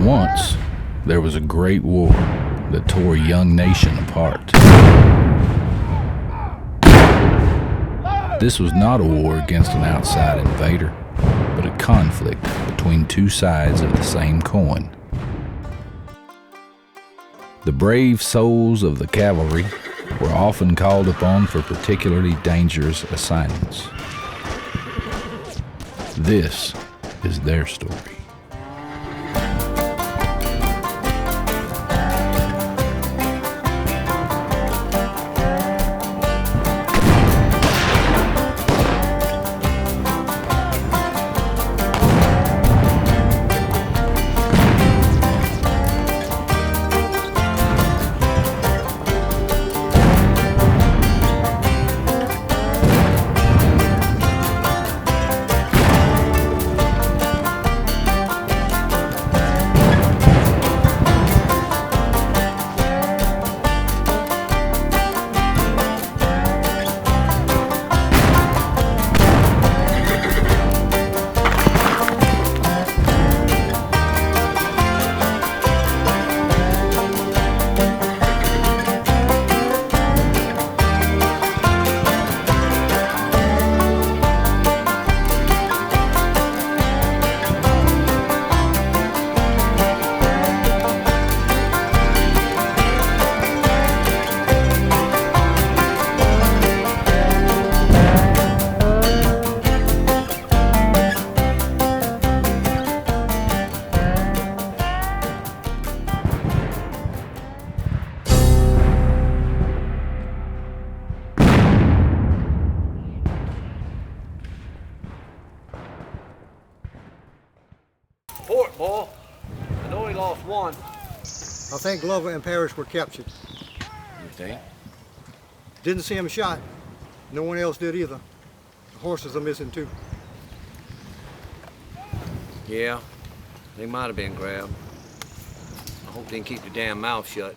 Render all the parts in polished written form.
Once, there was a great war that tore a young nation apart. This was not a war against an outside invader, but a conflict between two sides of the same coin. The brave souls of the cavalry were often called upon for particularly dangerous assignments. This is their story. Report, boy. I know he lost one. I think Glover and Parrish were captured. You think? Didn't see him shot. No one else did either. The horses are missing too. Yeah, they might have been grabbed. I hope they can keep their damn mouth shut.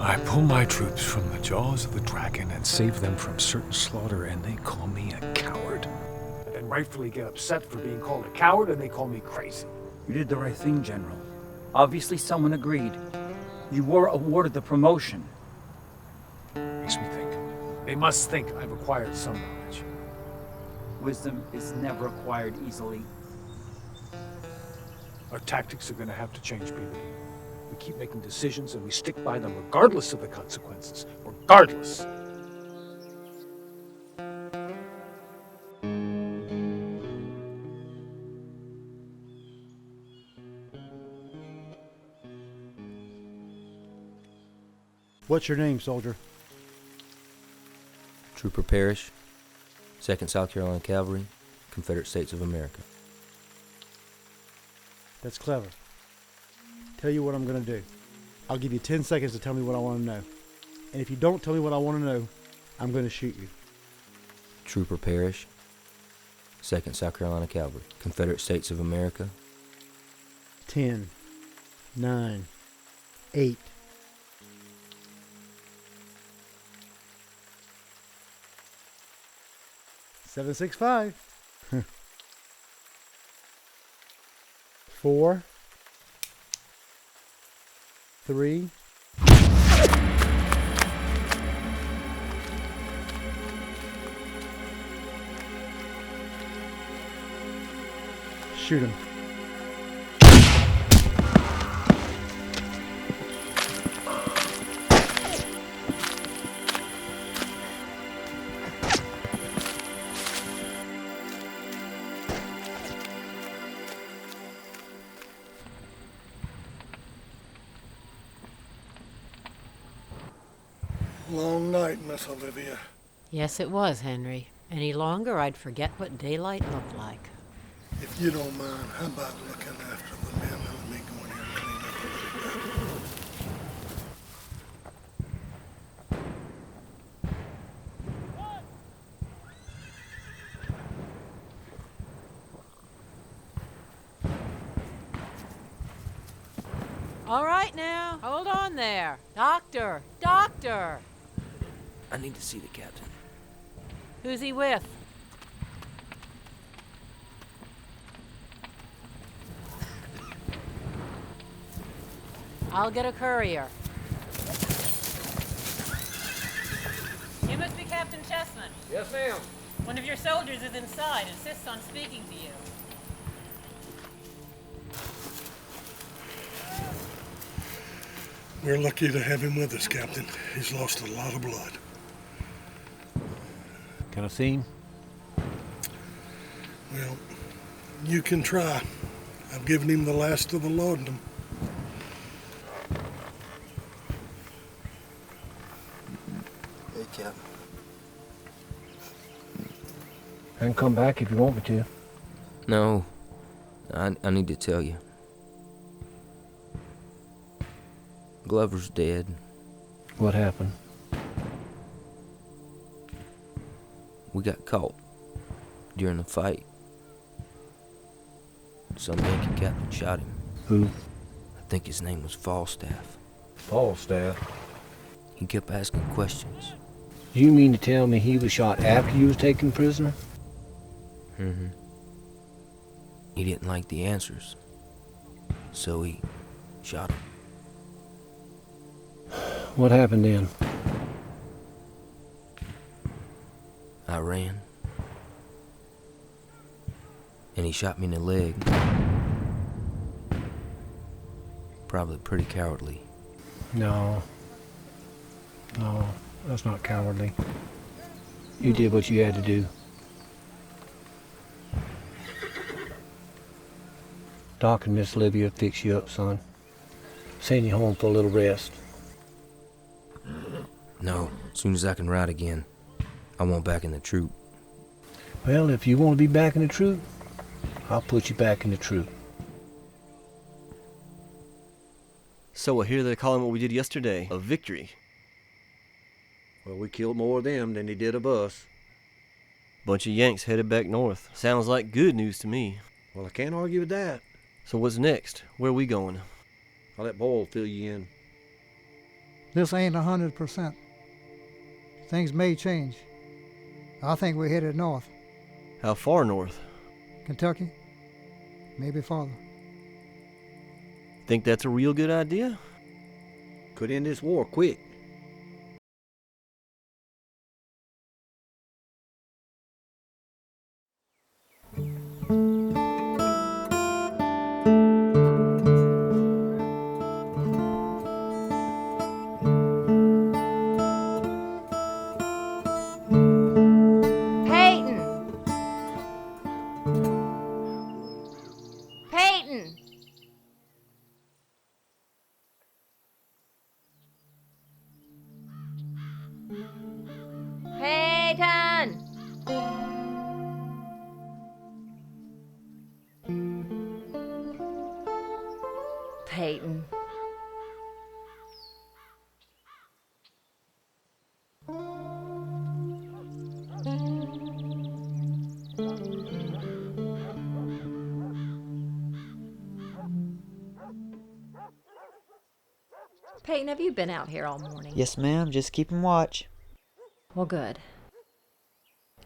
I pull my troops from the jaws of the dragon and save them from certain slaughter, and they call me a coward. And rightfully get upset for being called a coward, and they call me crazy. You did the right thing, General. Obviously someone agreed. You were awarded the promotion. Makes me think. They must think I've acquired some knowledge. Wisdom is never acquired easily. Our tactics are gonna have to change, BB. We keep making decisions and we stick by them regardless of the consequences. Regardless. What's your name, soldier? Trooper Parrish, 2nd South Carolina Cavalry, Confederate States of America. That's clever. Tell you what I'm gonna do. I'll give you 10 seconds to tell me what I want to know. And if you don't tell me what I want to know, I'm gonna shoot you. Trooper Parrish, 2nd South Carolina Cavalry, Confederate States of America. 10, 9, 8. Seven, 6, 5. 4, 3. Shoot him. Long night, Miss Olivia. Yes, it was, Henry. Any longer, I'd forget what daylight looked like. If you don't mind, how about looking after the men and let me go in here and clean up a little bit? All right now, hold on there. Doctor! Doctor! I need to see the captain. Who's he with? I'll get a courier. You must be Captain Chessman. Yes, ma'am. One of your soldiers is inside, insists on speaking to you. We're lucky to have him with us, Captain. He's lost a lot of blood. Can I see him? Well, you can try. I've given him the last of the laudanum. Hey, Cap. I can come back if you want me to. No, I need to tell you. Glover's dead. What happened? We got caught during the fight. Some Yankee captain shot him. Who? I think his name was Falstaff. Falstaff. He kept asking questions. You mean to tell me he was shot after you was taken prisoner? Mm-hmm. He didn't like the answers, so he shot him. What happened then? I ran, and he shot me in the leg. Probably pretty cowardly. No, that's not cowardly. You did what you had to do. Doc and Miss Livia fix you up, son. Send you home for a little rest. No, as soon as I can ride again, I want back in the troop. Well, if you want to be back in the troop, I'll put you back in the troop. So I hear they're calling what we did yesterday a victory. Well, we killed more of them than they did of us. Bunch of Yanks headed back north. Sounds like good news to me. Well, I can't argue with that. So what's next? Where are we going? I'll let Boyle fill you in. This ain't 100%. Things may change. I think we're headed north. How far north? Kentucky, maybe farther. Think that's a real good idea? Could end this war quick. Peyton. Peyton, have you been out here all morning? Yes, ma'am. Just keeping watch. Well, good.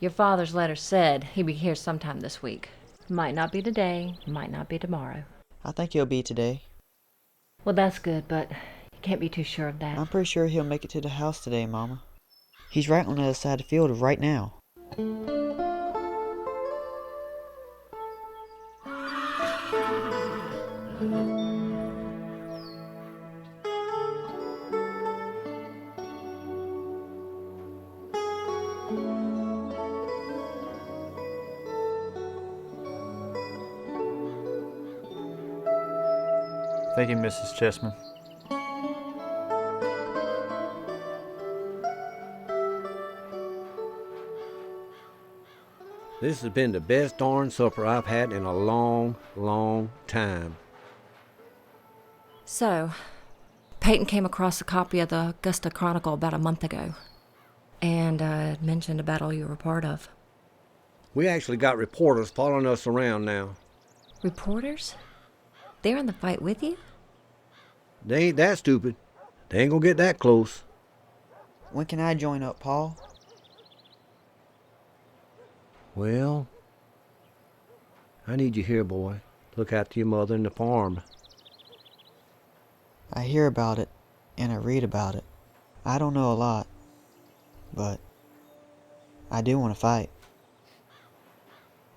Your father's letter said he'd be here sometime this week. Might not be today, might not be tomorrow. I think he'll be today. Well, that's good, but you can't be too sure of that. I'm pretty sure he'll make it to the house today, Mama. He's right on the other side of the field right now. Thank you, Mrs. Chessman. This has been the best darn supper I've had in a long, long time. So, Peyton came across a copy of the Augusta Chronicle about a month ago. And it mentioned a battle you were part of. We actually got reporters following us around now. Reporters? They're in the fight with you? They ain't that stupid. They ain't gonna get that close. When can I join up, Paul? Well, I need you here, boy. Look after your mother and the farm. I hear about it, and I read about it. I don't know a lot, but I do want to fight.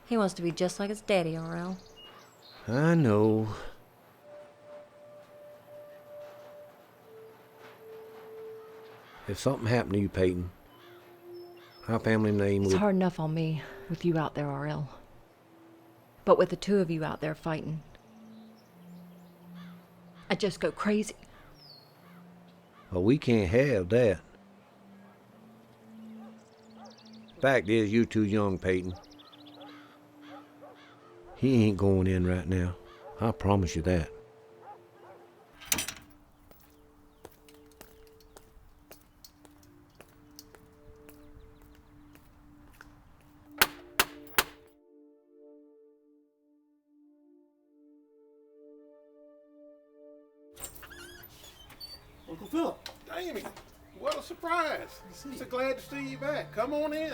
He wants to be just like his daddy, RL. I know. If something happened to you, Peyton, our family name It's would... hard enough on me with you out there, RL. But with the two of you out there fighting, I just go crazy. Well, we can't have that. Fact is, you're too young, Peyton. He ain't going in right now. I promise you that. Uncle Philip. Damn, what a surprise. So glad to see you back. Come on in.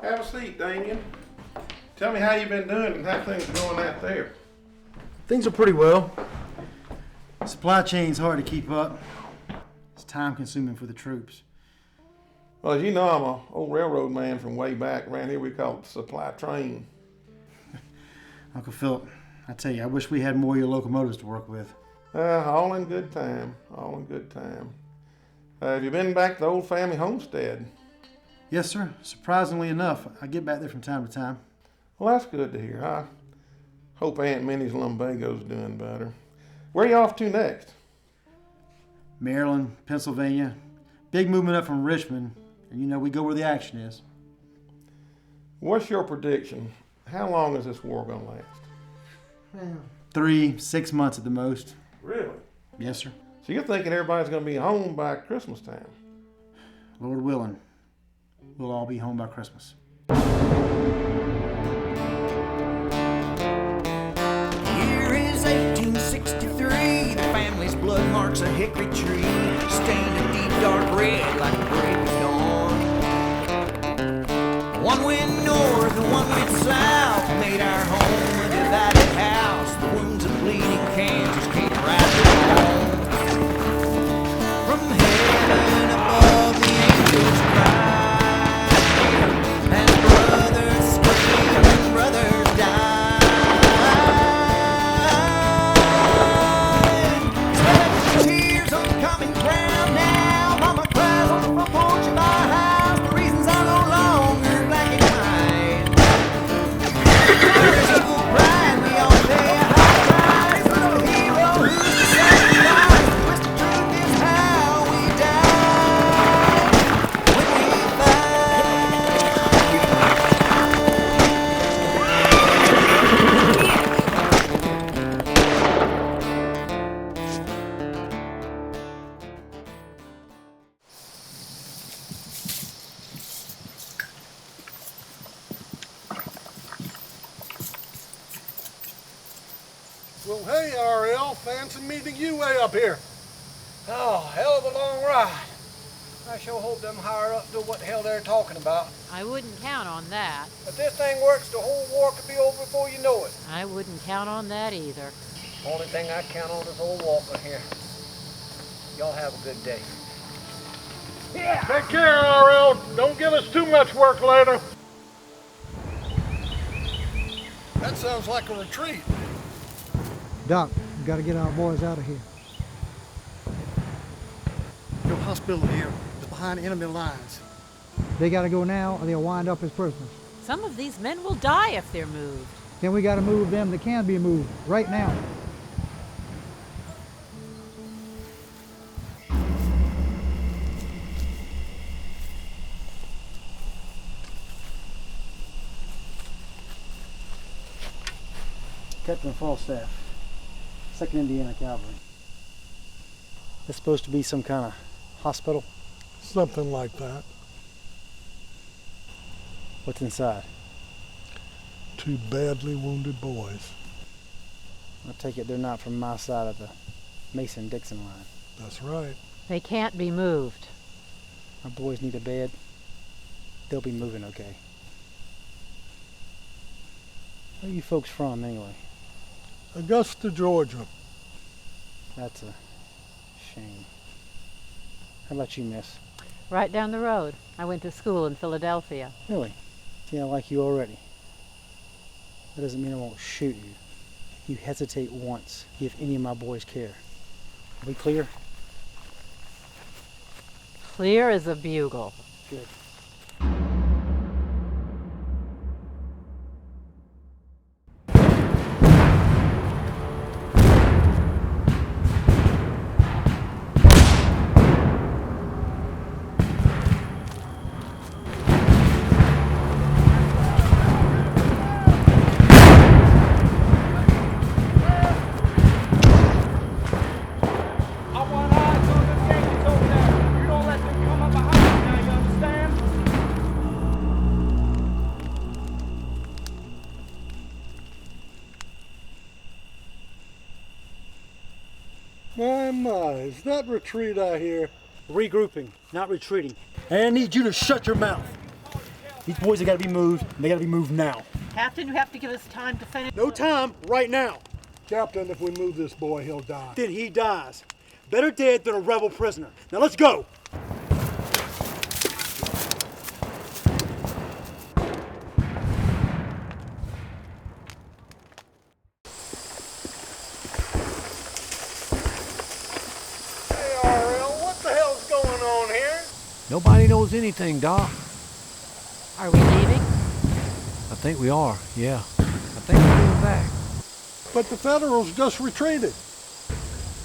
Have a seat, Damien. Tell me how you've been doing and how things are going out there. Things are pretty well. Supply chain's hard to keep up. It's time consuming for the troops. Well, as you know, I'm an old railroad man from way back. Around here we call it the supply train. Uncle Philip, I tell you, I wish we had more of your locomotives to work with. All in good time. All in good time. Have you been back to the old family homestead? Yes, sir. Surprisingly enough, I get back there from time to time. Well, that's good to hear. I hope Aunt Minnie's lumbago's doing better. Where are you off to next? Maryland, Pennsylvania. Big movement up from Richmond. And you know, we go where the action is. What's your prediction? How long is this war gonna last? 3-6 months at the most. Really? Yes, sir. So you're thinking everybody's gonna be home by Christmas time? Lord willing, we'll all be home by Christmas. Year is 1863. The family's blood marks a hickory tree, stained a deep dark red like the break of dawn. One went north and one went south, made our home a divided house. The wounds of bleeding Kansas came right down. From heaven above, the angels cry, and brothers scream and brothers die. Sweat and tears on the common ground now. Mama cries on the front porch of our house. The reasons are no longer black and white. There's equal pride, we all pay a high price for the hero who's the sacrifice. The twisted truth is how we die when we fight. Well, hey, RL, fancy meeting you way up here. Oh, hell of a long ride. I sure hope them higher ups know what the hell they're talking about. I wouldn't count on that. If this thing works, the whole war could be over before you know it. I wouldn't count on that either. Only thing I count on is old Walker here. Y'all have a good day. Take care, RL. Don't give us too much work later. That sounds like a retreat. Doc, we gotta get our boys out of here. Your hospital here is behind enemy lines. They gotta go now or they'll wind up as prisoners. Some of these men will die if they're moved. Then we gotta move them that can be moved right now. Captain Falstaff, 2nd Indiana Cavalry. It's supposed to be some kind of hospital. Something like that. What's inside? 2 badly wounded boys. I take it they're not from my side of the Mason-Dixon line. That's right. They can't be moved. My boys need a bed. They'll be moving okay. Where are you folks from, anyway? Augusta, Georgia. That's a shame. How about you, miss? Right down the road. I went to school in Philadelphia. Really? See, I like you already. That doesn't mean I won't shoot you. If you hesitate once, if any of my boys care. Are we clear? Clear as a bugle. Good. My, is that retreat I hear? Regrouping, not retreating. And I need you to shut your mouth. These boys have got to be moved, and they got to be moved now. Captain, you have to give us time to finish. No time, right now. Captain, if we move this boy, he'll die. Then he dies. Better dead than a rebel prisoner. Now let's go. Nobody knows anything, Doc. Are we leaving? I think we are, yeah. I think we're going back. But the Federals just retreated.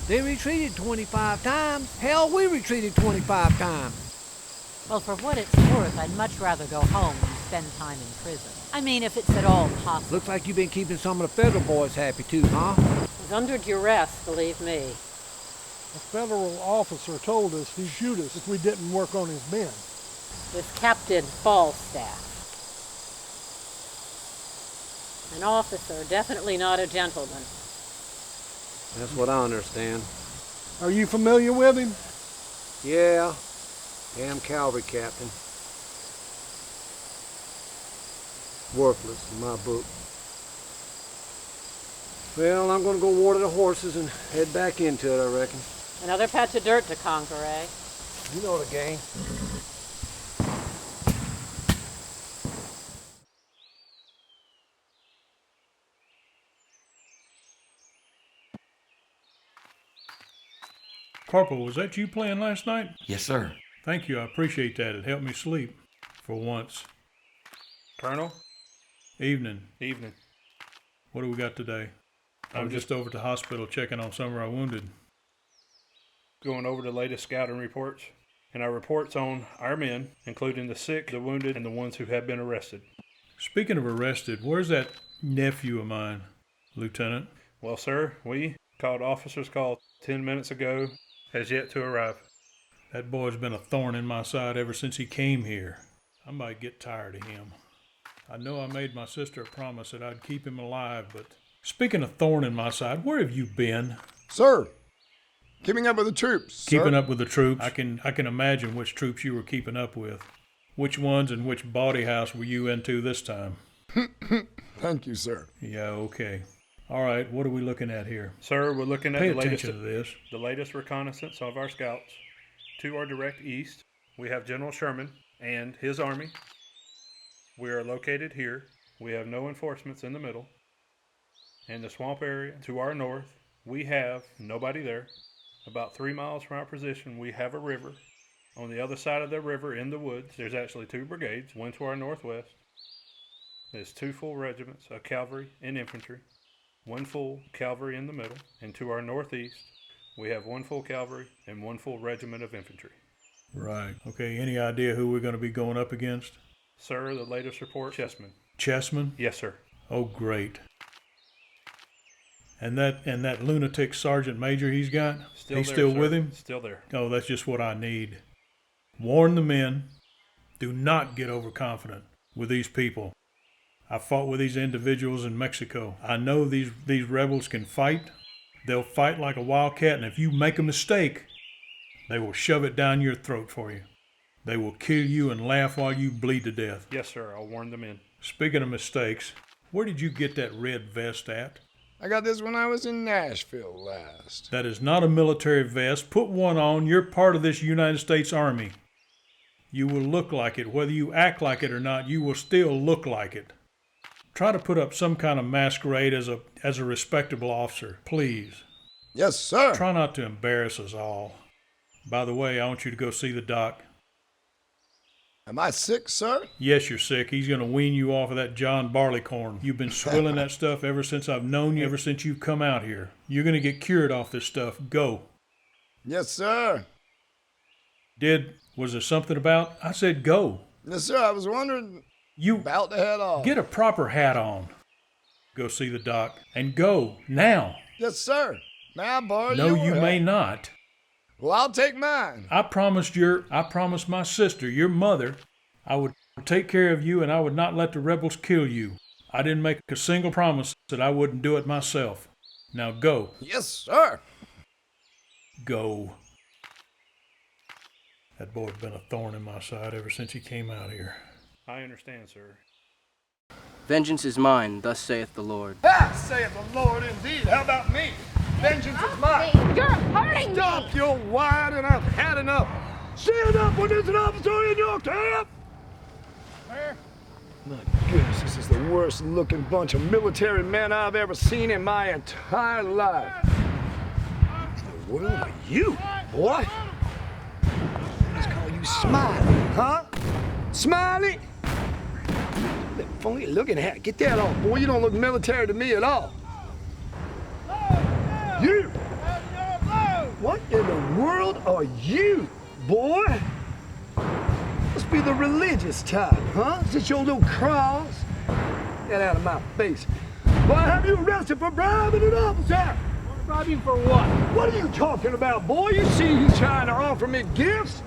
They retreated 25 times. Hell, we retreated 25 times. Well, for what it's worth, I'd much rather go home than spend time in prison. I mean, if it's at all possible. Looks like you've been keeping some of the Federal boys happy too, huh? I was under duress, believe me. A federal officer told us he'd shoot us if we didn't work on his men. This Captain Falstaff. An officer, definitely not a gentleman. That's what I understand. Are you familiar with him? Yeah. Damn cavalry captain. Worthless in my book. Well, I'm gonna go water the horses and head back into it, I reckon. Another patch of dirt to conquer, eh? You know the game. Corporal, was that you playing last night? Yes, sir. Thank you, I appreciate that. It helped me sleep. For once. Colonel? Evening. Evening. What do we got today? I'm just over at the hospital checking on some of our wounded. Going over the latest scouting reports, and our reports on our men, including the sick, the wounded, and the ones who have been arrested. Speaking of arrested, where's that nephew of mine, Lieutenant? Well, sir, we called officer's call 10 minutes ago, has yet to arrive. That boy's been a thorn in my side ever since he came here. I might get tired of him. I know I made my sister a promise that I'd keep him alive, but speaking of thorn in my side, where have you been? Sir, keeping up with the troops. Keeping sir. up with the troops? I can imagine which troops you were keeping up with. Which ones and which bawdy house were you into this time? Thank you, sir. Yeah, okay. All right, what are we looking at here? Sir, we're looking at Pay the attention to this. The latest reconnaissance of our scouts. To our direct east, we have General Sherman and his army. We are located here. We have no enforcements in the middle. In the swamp area to our north, we have nobody there. About 3 miles from our position, we have a river. On the other side of the river in the woods, there's actually 2 brigades, one to our northwest. There's 2 full regiments of cavalry and infantry, 1 full cavalry in the middle, and to our northeast, we have 1 full cavalry and 1 full regiment of infantry. Right. Okay, any idea who we're going to be going up against? Sir, the latest report, Chessman. Chessman? Yes, sir. Oh, great. And that lunatic sergeant major he's got? Still he's there, still sir. with him? Still there. Oh, that's just what I need. Warn the men. Do not get overconfident with these people. I fought with these individuals in Mexico. I know these rebels can fight. They'll fight like a wildcat, and if you make a mistake, they will shove it down your throat for you. They will kill you and laugh while you bleed to death. Yes, sir. I'll warn the men. Speaking of mistakes, where did you get that red vest at? I got this when I was in Nashville last. That is not a military vest. Put one on. You're part of this United States Army. You will look like it. Whether you act like it or not, you will still look like it. Try to put up some kind of masquerade as a respectable officer, please. Yes, sir. Try not to embarrass us all. By the way, I want you to go see the doc. Am I sick, sir? Yes, you're sick. He's going to wean you off of that John Barleycorn. You've been swilling that stuff ever since I've known you, ever since you've come out here. You're going to get cured off this stuff. Go. Yes, sir. Was there something about? I said go. Yes, sir. I was wondering. You about to head off. Get a proper hat on. Go see the doc. And go, now. Yes, sir. May I borrow No, you hat? may not. Well, I'll take mine. I promised my sister, your mother, I would take care of you and I would not let the rebels kill you. I didn't make a single promise that I wouldn't do it myself. Now go. Yes, sir. Go. That boy's been a thorn in my side ever since he came out here. I understand, sir. Vengeance is mine, thus saith the Lord. Ah, saith the Lord indeed. How about me? Vengeance is mine. You're hurting me. Stop your whining. I've had enough. Stand up when there's an officer in your camp. My goodness, this is the worst looking bunch of military men I've ever seen in my entire life. What the world are you, boy? Let's call you Smiley, huh? Smiley? That funny looking hat. Get that off, boy. You don't look military to me at all. You! What in the world are you, boy? Must be the religious type, huh? Is this your little cross? Get out of my face. Why have you arrested for bribing an officer? Bribing for what? What are you talking about, boy? You see he's trying to offer me gifts?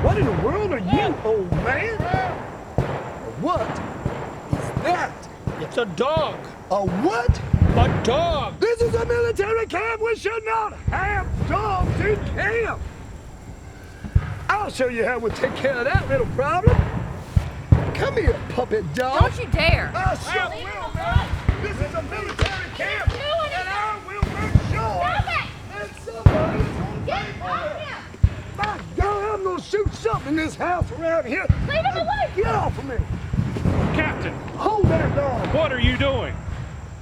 What in the world are you, old man? What is that? It's a dog. A what? A dog. This is a military camp. We should not have dogs in camp. I'll show you how we'll take care of that little problem. Come here, puppet dog. Don't you dare. I sure will, man. This is a military camp, and I will make sure that somebody's gonna pay for it. My God, I'm gonna shoot something in this house around here. Leave him alone. Get off of me. Captain! Hold that dog. What are you doing?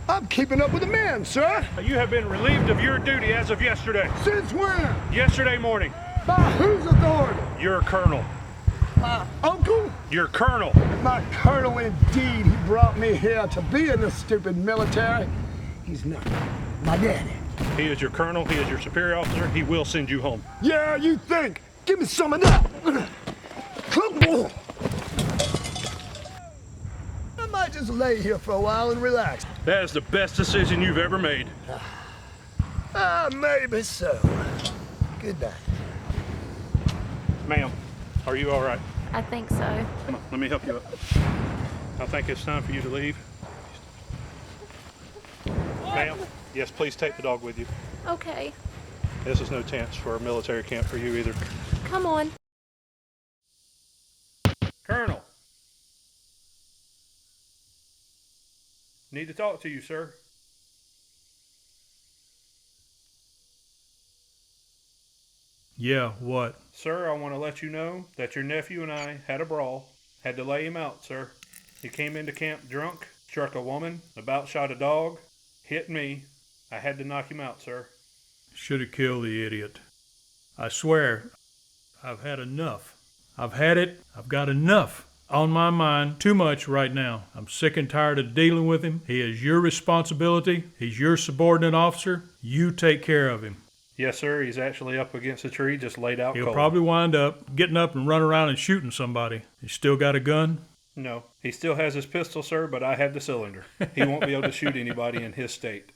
I'm keeping up with the men, sir. You have been relieved of your duty as of yesterday. Since when? Yesterday morning. By whose authority? Your colonel. My uncle? Your colonel. My colonel indeed. He brought me here to be in the stupid military. He's not my daddy. He is your colonel. He is your superior officer. He will send you home. Yeah, you think? Give me some of that. I might just lay here for a while and relax. That is the best decision you've ever made. Maybe so. Good night. Ma'am, are you all right? I think so. Come on, let me help you up. I think it's time for you to leave. Ma'am, yes, please take the dog with you. Okay. This is no chance for a military camp for you either. Come on. Colonel. Need to talk to you, sir. Yeah, what? Sir, I want to let you know that your nephew and I had a brawl. Had to lay him out, sir. He came into camp drunk, struck a woman, about shot a dog, hit me. I had to knock him out, sir. Should have killed the idiot. I swear, I've had enough. I've had it. I've got enough on my mind. Too much right now. I'm sick and tired of dealing with him. He is your responsibility. He's your subordinate officer. You take care of him. Yes, sir. He's actually up against a tree, just laid out He'll cold. probably wind up getting up and running around and shooting somebody. He still got a gun? No. He still has his pistol, sir, but I had the cylinder. He won't be able to shoot anybody in his state.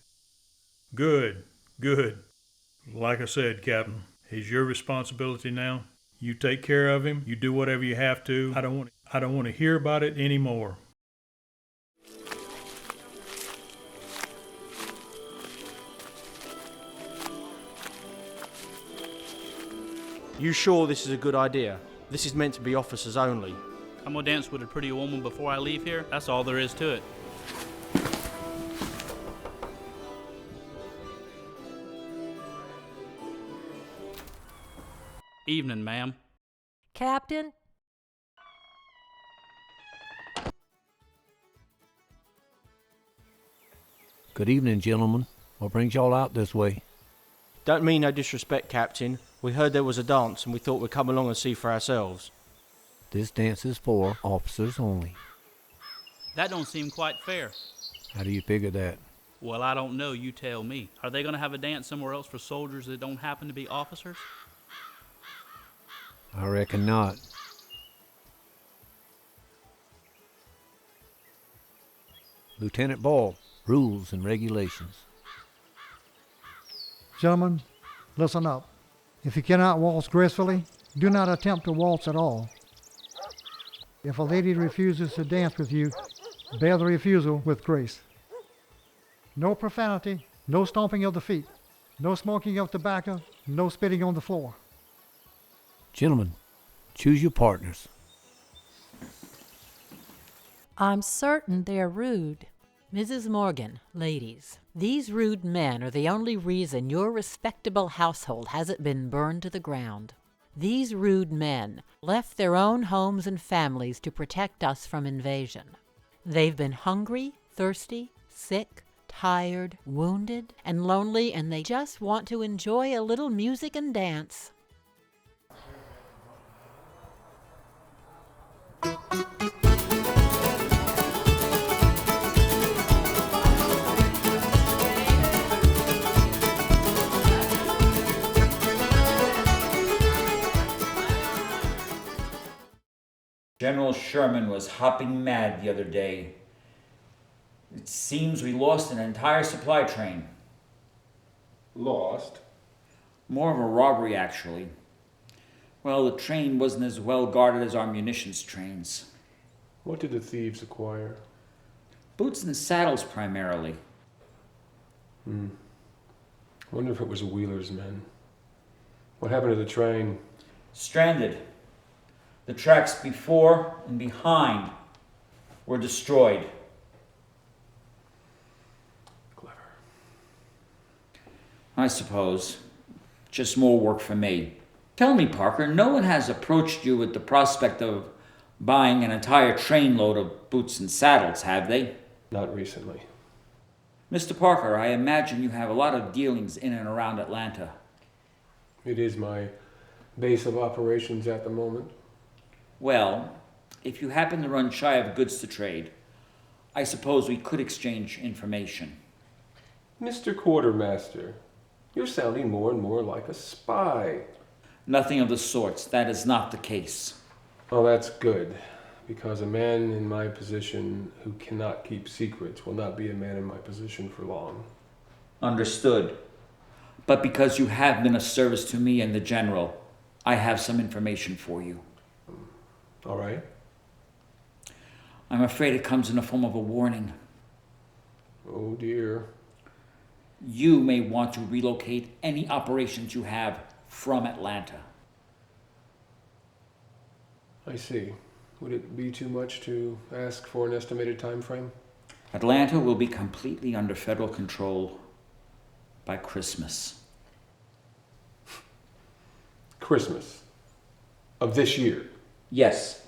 Good, good. Like I said, Captain, he's your responsibility now. You take care of him. You do whatever you have to. I don't want to hear about it anymore. You sure this is a good idea? This is meant to be officers only. I'm gonna dance with a pretty woman before I leave here. That's all there is to it. Evening, ma'am. Captain? Good evening, gentlemen. What brings y'all out this way? Don't mean no disrespect, Captain. We heard there was a dance and we thought we'd come along and see for ourselves. This dance is for officers only. That don't seem quite fair. How do you figure that? Well, I don't know. You tell me. Are they going to have a dance somewhere else for soldiers that don't happen to be officers? I reckon not. Lieutenant Ball, rules and regulations. Gentlemen, listen up. If you cannot waltz gracefully, do not attempt to waltz at all. If a lady refuses to dance with you, bear the refusal with grace. No profanity, no stomping of the feet, no smoking of tobacco, no spitting on the floor. Gentlemen, choose your partners. I'm certain they're rude. Mrs. Morgan, ladies, these rude men are the only reason your respectable household hasn't been burned to the ground. These rude men left their own homes and families to protect us from invasion. They've been hungry, thirsty, sick, tired, wounded, and lonely, and they just want to enjoy a little music and dance. General Sherman was hopping mad the other day. It seems we lost an entire supply train. Lost? More of a robbery, actually. Well, the train wasn't as well guarded as our munitions trains. What did the thieves acquire? Boots and saddles, primarily. Wonder if it was Wheeler's men. What happened to the train? Stranded. The tracks before and behind were destroyed. Clever. I suppose. Just more work for me. Tell me, Parker, no one has approached you with the prospect of buying an entire trainload of boots and saddles, have they? Not recently. Mr. Parker, I imagine you have a lot of dealings in and around Atlanta. It is my base of operations at the moment. Well, if you happen to run shy of goods to trade, I suppose we could exchange information. Mr. Quartermaster, you're sounding more and more like a spy. Nothing of the sorts. That is not the case. Oh, that's good, because a man in my position who cannot keep secrets will not be a man in my position for long. Understood. But because you have been of service to me and the General, I have some information for you. All right. I'm afraid it comes in the form of a warning. Oh dear. You may want to relocate any operations you have from Atlanta. I see. Would it be too much to ask for an estimated time frame? Atlanta will be completely under federal control by Christmas. Christmas of this year? Yes.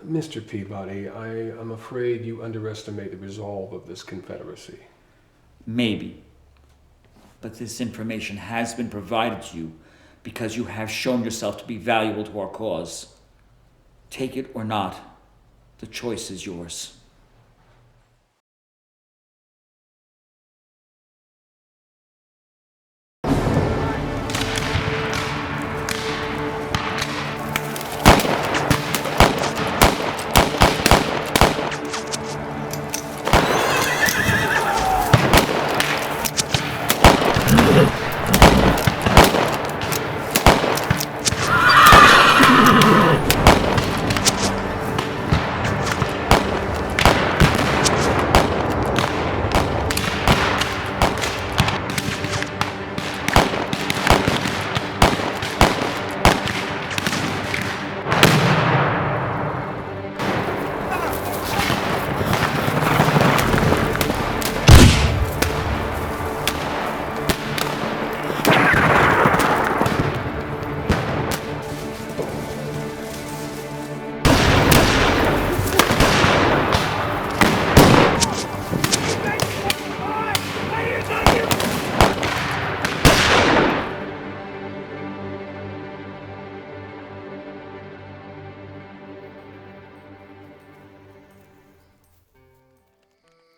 Mr. Peabody, I am afraid you underestimate the resolve of this Confederacy. Maybe. But this information has been provided to you because you have shown yourself to be valuable to our cause. Take it or not, the choice is yours.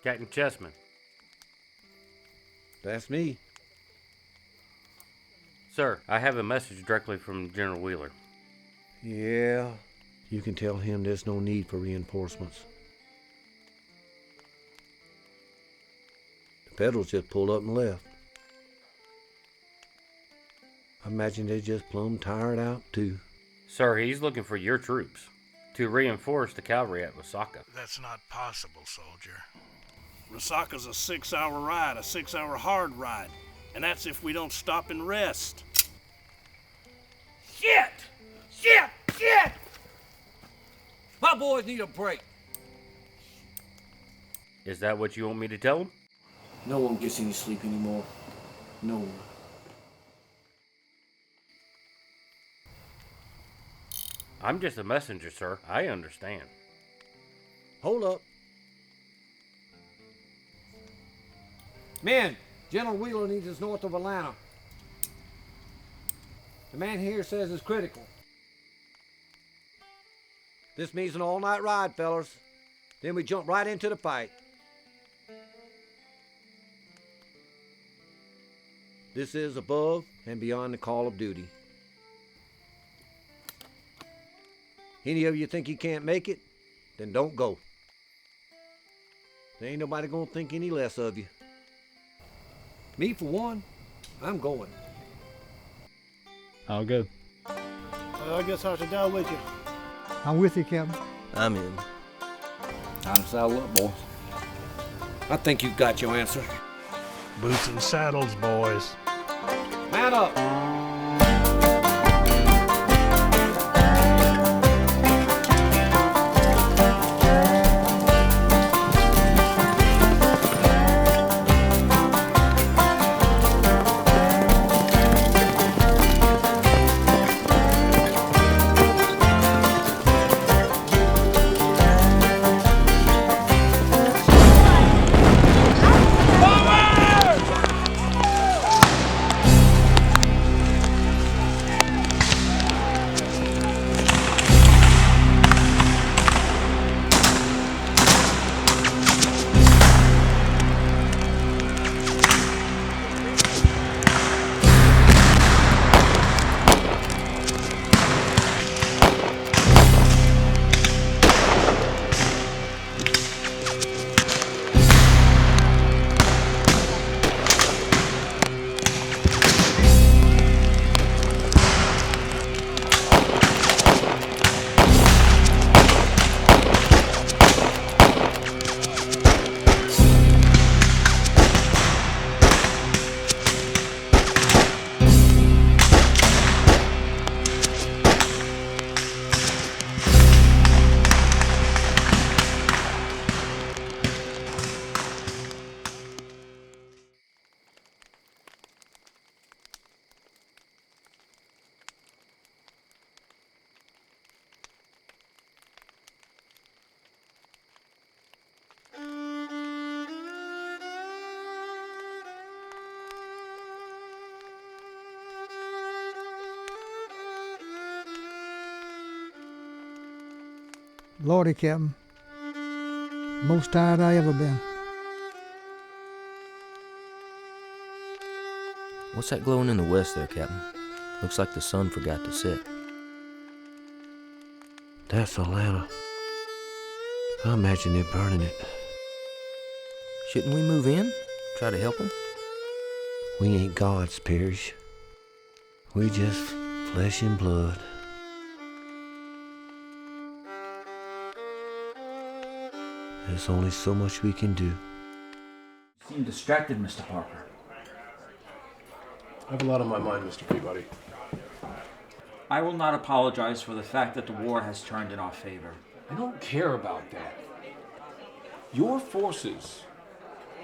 Captain Chessman. That's me. Sir, I have a message directly from General Wheeler. Yeah, you can tell him there's no need for reinforcements. The Federals just pulled up and left. I imagine they're just plumb tired out, too. Sir, he's looking for your troops to reinforce the cavalry at Wasaka. That's not possible, soldier. Wasaka's a 6-hour ride, a 6-hour hard ride. And that's if we don't stop and rest. Shit! Shit! Shit! My boys need a break. Is that what you want me to tell him? No one gets any sleep anymore. No one. I'm just a messenger, sir. I understand. Hold up. Men, General Wheeler needs us north of Atlanta. The man here says it's critical. This means an all-night ride, fellas. Then we jump right into the fight. This is above and beyond the call of duty. Any of you think you can't make it? Then don't go. There ain't nobody gonna think any less of you. Me, for one, I'm going. I'll go. I guess I should go with you. I'm with you, Captain. I'm in. Time to saddle up, boys. I think you've got your answer. Boots and saddles, boys. Man up! Lordy, Captain. Most tired I ever been. What's that glowing in the west there, Captain? Looks like the sun forgot to set. That's Atlanta. I imagine they're burning it. Shouldn't we move in? Try to help them? We ain't gods, Parrish. We just flesh and blood. There's only so much we can do. You seem distracted, Mr. Parker. I have a lot on my mind, Mr. Peabody. I will not apologize for the fact that the war has turned in our favor. I don't care about that. Your forces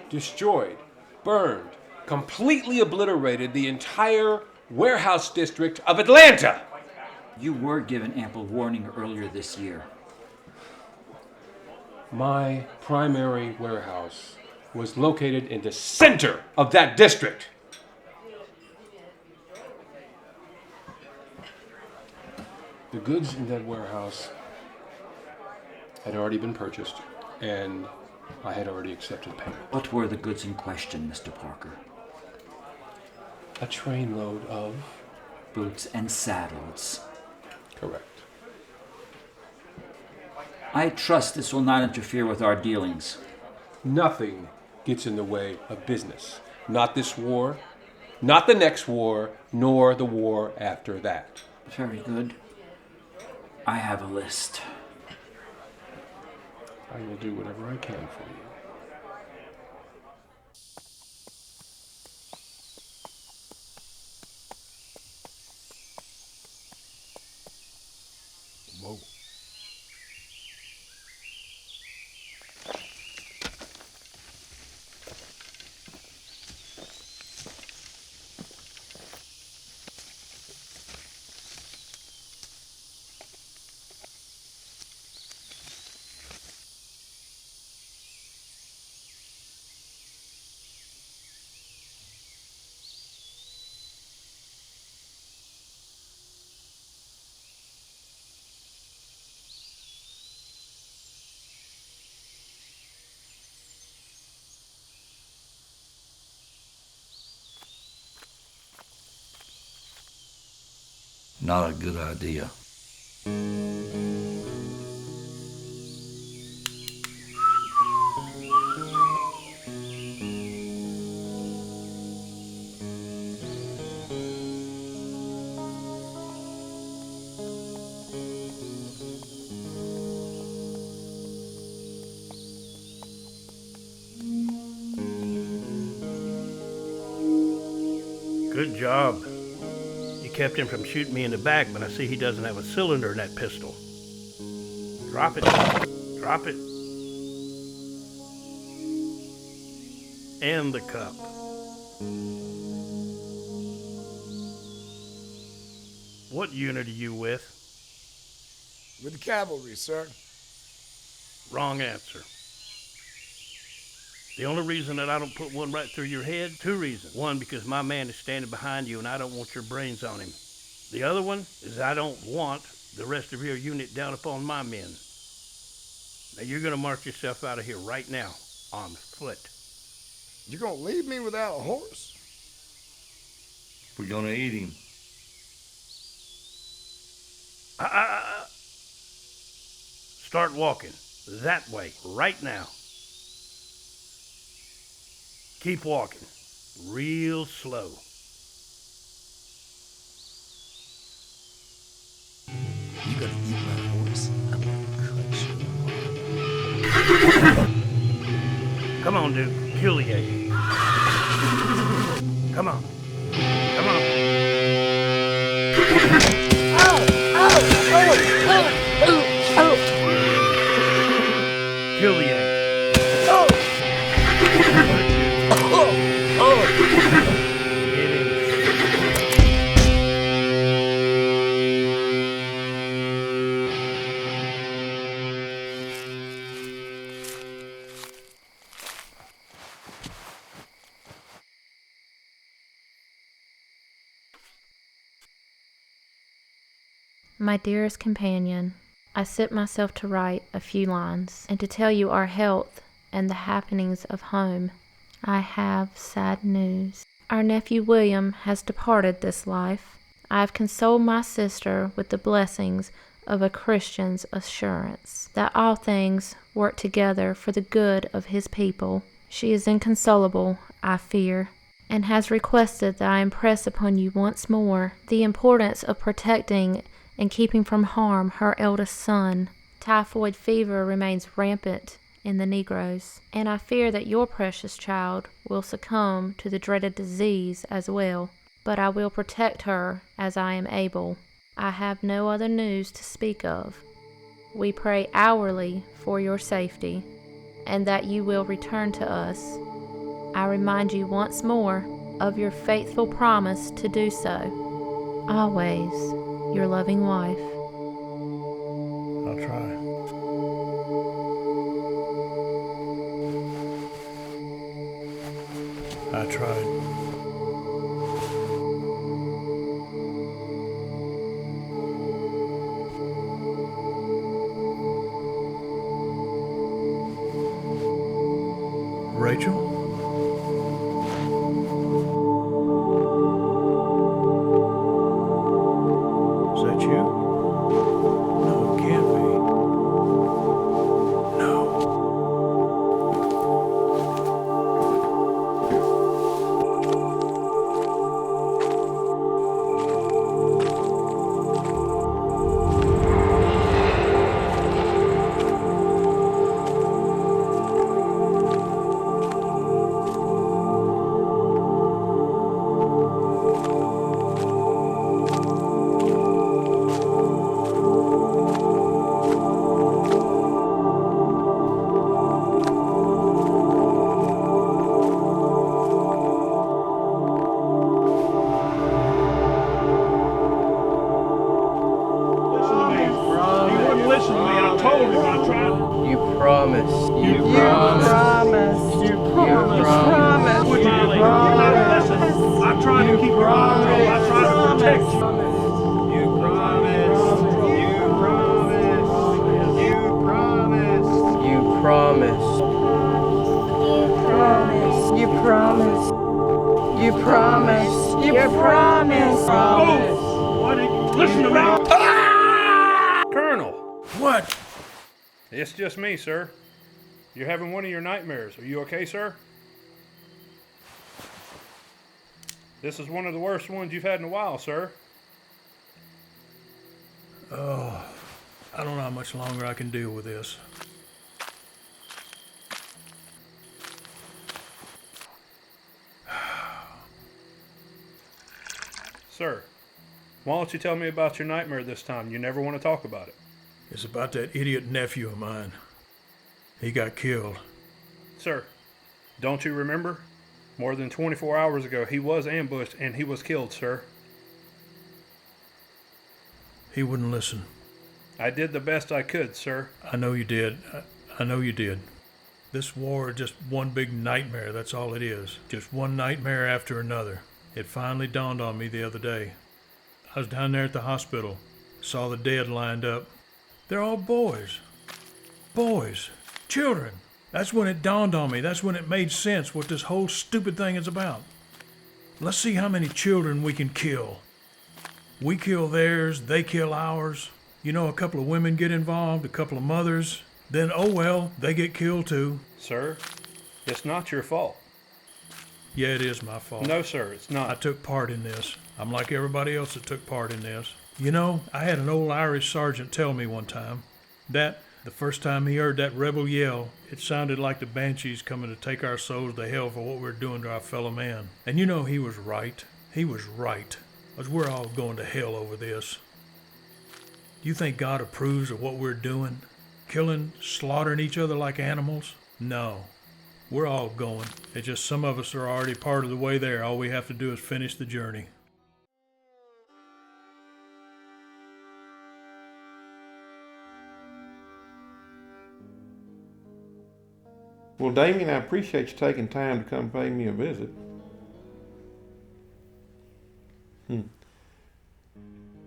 destroyed, burned, completely obliterated the entire warehouse district of Atlanta. You were given ample warning earlier this year. My primary warehouse was located in the center of that district. The goods in that warehouse had already been purchased, and I had already accepted payment. What were the goods in question, Mr. Parker? A trainload of... Boots and saddles. Correct. I trust this will not interfere with our dealings. Nothing gets in the way of business. Not this war, not the next war, nor the war after that. Very good. I have a list. I will do whatever I can for you. Whoa. Not a good idea. Good job. You kept him from shooting me in the back, but I see he doesn't have a cylinder in that pistol. Drop it. Drop it. And the cup. What unit are you with? With the cavalry, sir. Wrong answer. The only reason that I don't put one right through your head, two reasons. One, because my man is standing behind you and I don't want your brains on him. The other one is I don't want the rest of your unit down upon my men. Now you're going to march yourself out of here right now, on foot. You gonna leave me without a horse? We're going to eat him. Start walking. That way, right now. Keep walking. Real slow. You gonna eat my horse? I'm gonna cut you. Come on, dude. Kill the egg. Come on. Come on. Kill the egg. My dearest companion, I set myself to write a few lines and to tell you our health and the happenings of home. I have sad news. Our nephew William has departed this life. I have consoled my sister with the blessings of a Christian's assurance that all things work together for the good of his people. She is inconsolable, I fear, and has requested that I impress upon you once more the importance of protecting and keeping from harm her eldest son. Typhoid fever remains rampant in the Negroes, and I fear that your precious child will succumb to the dreaded disease as well, but I will protect her as I am able. I have no other news to speak of. We pray hourly for your safety, and that you will return to us. I remind you once more of your faithful promise to do so. Always, your loving wife. I'll try. I tried. Rachel? Is that you? No, it can't be. It's just me, sir. You're having one of your nightmares. Are you okay, sir? This is one of the worst ones you've had in a while, sir. Oh, I don't know how much longer I can deal with this. Sir, why don't you tell me about your nightmare this time? You never want to talk about it. It's about that idiot nephew of mine. He got killed. Sir, don't you remember? More than 24 hours ago, he was ambushed and he was killed, sir. He wouldn't listen. I did the best I could, sir. I know you did. I know you did. This war is just one big nightmare, that's all it is. Just one nightmare after another. It finally dawned on me the other day. I was down there at the hospital, saw the dead lined up. They're all boys. Boys. Children. That's when it dawned on me. That's when it made sense what this whole stupid thing is about. Let's see how many children we can kill. We kill theirs, they kill ours. You know, a couple of women get involved, a couple of mothers. Then, oh well, they get killed too. Sir, it's not your fault. Yeah, it is my fault. No, sir, it's not. I took part in this. I'm like everybody else that took part in this. You know, I had an old Irish sergeant tell me one time that the first time he heard that rebel yell, it sounded like the banshees coming to take our souls to hell for what we're doing to our fellow man. And you know, he was right. He was right. Because we're all going to hell over this. Do you think God approves of what we're doing? Killing, slaughtering each other like animals? No. We're all going. It's just some of us are already part of the way there. All we have to do is finish the journey. Well, Damien, I appreciate you taking time to come pay me a visit.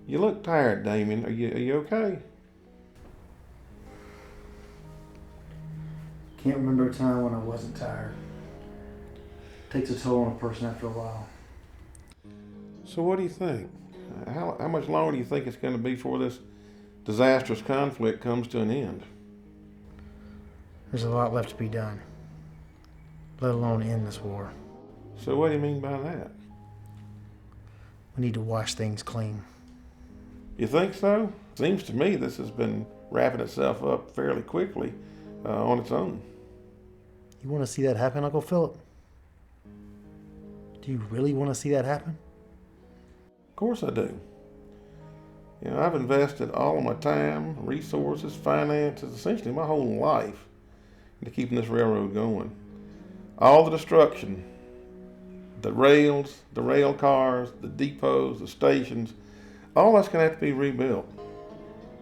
You look tired, Damien. Are you okay? Can't remember a time when I wasn't tired. Takes a toll on a person after a while. So what do you think? How much longer do you think it's going to be before this disastrous conflict comes to an end? There's a lot left to be done, let alone end this war. So what do you mean by that? We need to wash things clean. You think so? Seems to me this has been wrapping itself up fairly quickly on its own. You want to see that happen, Uncle Philip? Do you really want to see that happen? Of course I do. You know, I've invested all of my time, resources, finances, essentially my whole life into keeping this railroad going. All the destruction, the rails, the rail cars, the depots, the stations, all that's going to have to be rebuilt.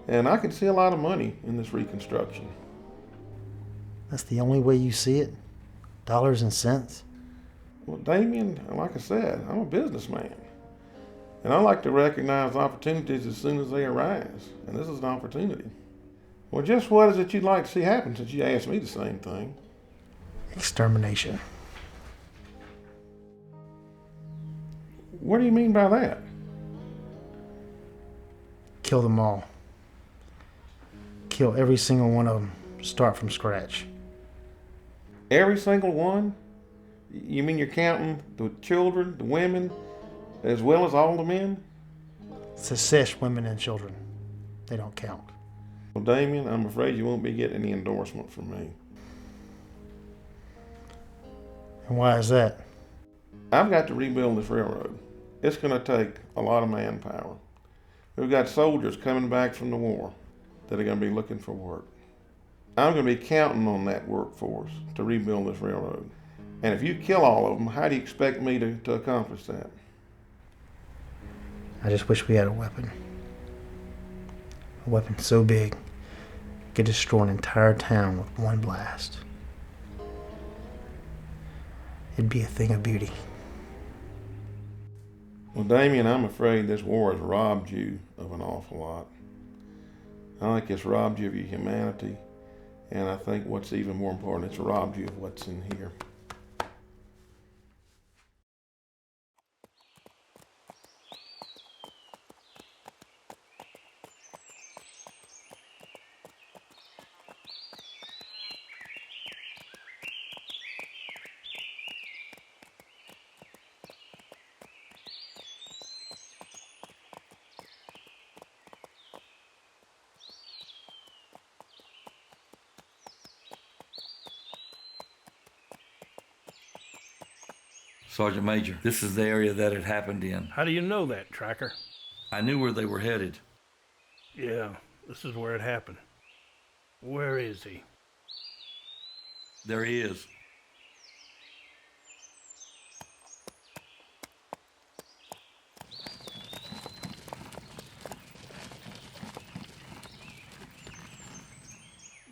And I can see a lot of money in this reconstruction. That's the only way you see it? Dollars and cents? Well, Damien, like I said, I'm a businessman. And I like to recognize opportunities as soon as they arise. And this is an opportunity. Well, just what is it you'd like to see happen since you asked me the same thing? Extermination. What do you mean by that? Kill them all. Kill every single one of them. Start from scratch. Every single one? You mean you're counting the children, the women, as well as all the men? Secesh women and children. They don't count. Well, Damien, I'm afraid you won't be getting any endorsement from me. And why is that? I've got to rebuild this railroad. It's going to take a lot of manpower. We've got soldiers coming back from the war that are going to be looking for work. I'm going to be counting on that workforce to rebuild this railroad. And if you kill all of them, how do you expect me to accomplish that? I just wish we had a weapon. A weapon so big, it could destroy an entire town with one blast. It'd be a thing of beauty. Well, Damien, I'm afraid this war has robbed you of an awful lot. I think it's robbed you of your humanity, and I think what's even more important, it's robbed you of what's in here. Sergeant Major, this is the area that it happened in. How do you know that, Tracker? I knew where they were headed. Yeah, this is where it happened. Where is he? There he is.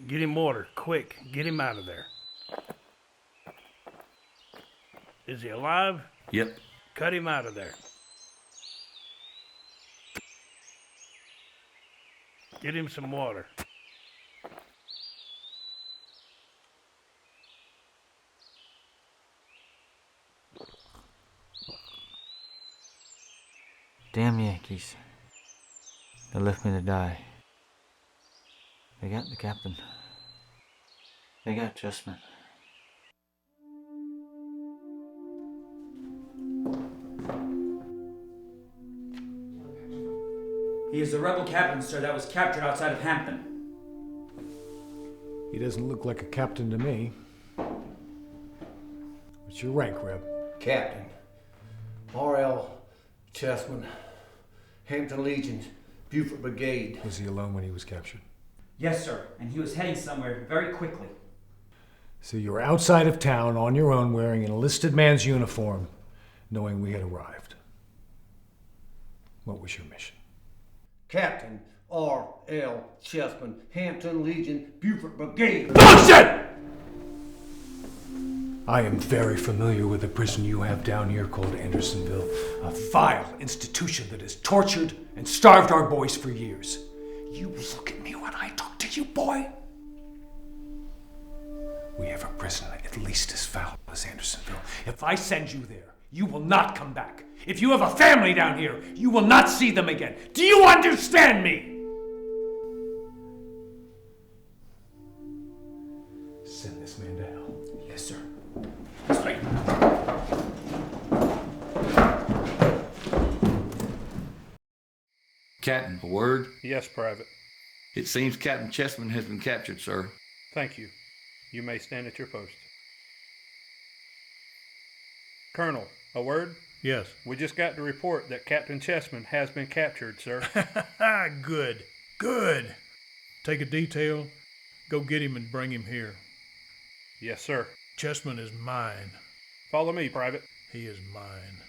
Get him water, quick. Get him out of there. Is he alive? Yep. Cut him out of there. Get him some water. Damn Yankees. They left me to die. They got the captain. They got Justman. He is the rebel captain, sir, that was captured outside of Hampton. He doesn't look like a captain to me. What's your rank, Reb? Captain. R.L. Chessman. Hampton Legion. Buford Brigade. Was he alone when he was captured? Yes, sir, and he was heading somewhere very quickly. So you were outside of town on your own wearing an enlisted man's uniform, knowing we had arrived. What was your mission? Captain R.L. Chessman, Hampton Legion, Buford Brigade. Bullshit! I am very familiar with the prison you have down here called Andersonville, a vile institution that has tortured and starved our boys for years. You look at me when I talk to you, boy. We have a prison at least as foul as Andersonville. If I send you there, you will not come back. If you have a family down here, you will not see them again. Do you understand me? Send this man to hell. Yes, sir. This way. Captain, a word? Yes, Private. It seems Captain Chessman has been captured, sir. Thank you. You may stand at your post. Colonel, a word? Yes. We just got the report that Captain Chessman has been captured, sir. Good. Good. Take a detail. Go get him and bring him here. Yes, sir. Chessman is mine. Follow me, Private. He is mine.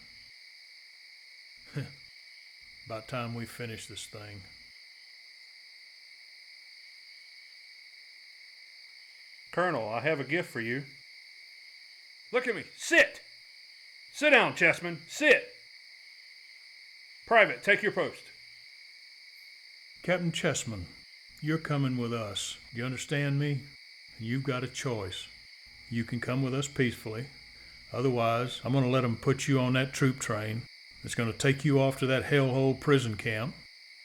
About time we finish this thing. Colonel, I have a gift for you. Look at me. Sit! Sit down, Chessman. Sit! Private, take your post. Captain Chessman, you're coming with us. Do you understand me? You've got a choice. you can come with us peacefully. Otherwise, I'm going to let them put you on that troop train. It's going to take you off to that hellhole prison camp,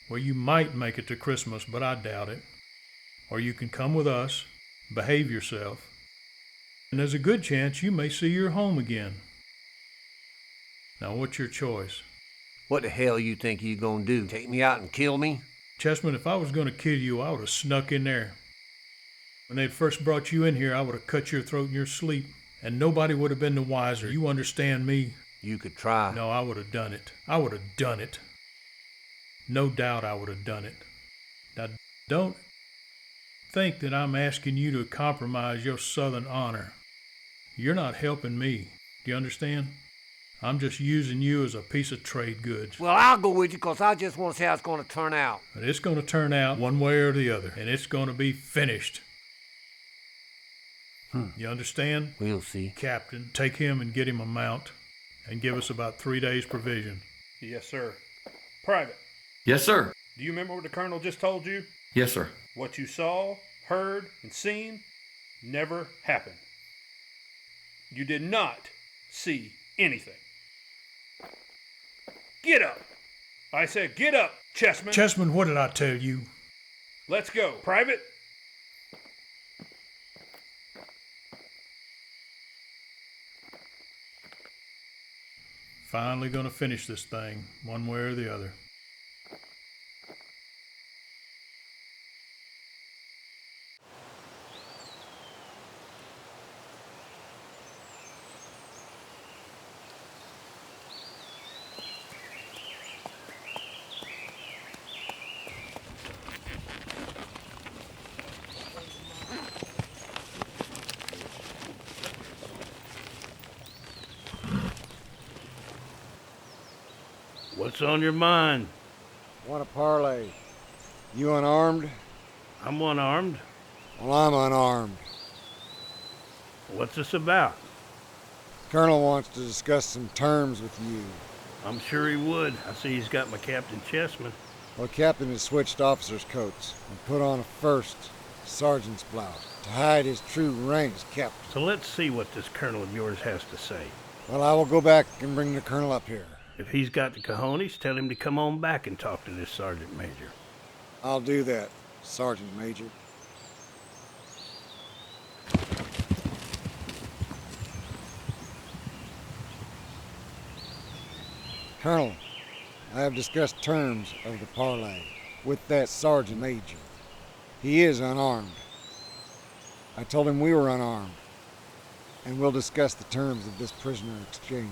where you might make it to Christmas, but I doubt it. Or you can come with us, behave yourself, and there's a good chance you may see your home again. Now, what's your choice? What the hell you think you gonna do? Take me out and kill me? Chessman, if I was going to kill you, I would have snuck in there. When they'd first brought you in here, I would have cut your throat in your sleep, and nobody would have been the wiser. You understand me? You could try. No, I would have done it. I would have done it. No doubt I would have done it. Now, don't think that I'm asking you to compromise your Southern honor. You're not helping me. Do you understand? I'm just using you as a piece of trade goods. Well, I'll go with you because I just want to see how it's going to turn out. But it's going to turn out one way or the other, and it's going to be finished. You understand? We'll see. Captain, take him and get him a mount, and give us about 3 days' provision. Yes, sir. Private, Yes, sir. do you remember what the colonel just told you? Yes, sir. What you saw, heard, and seen never happened. You did not see anything. Get up! I said get up, Chessman. Chessman, what did I tell you? Let's go. Private? Finally gonna finish this thing, one way or the other. What's on your mind? Want a parlay. You unarmed? I'm unarmed. Well, I'm unarmed. What's this about? Colonel wants to discuss some terms with you. I'm sure he would. I see he's got my Captain Chessman. Well, the captain has switched officers' coats and put on a first sergeant's blouse to hide his true rank as captain. So let's see what this colonel of yours has to say. Well, I will go back and bring the colonel up here. If he's got the cojones, tell him to come on back and talk to this Sergeant Major. I'll do that, Sergeant Major. Colonel, I have discussed terms of the parlay with that Sergeant Major. He is unarmed. I told him we were unarmed, and we'll discuss the terms of this prisoner exchange.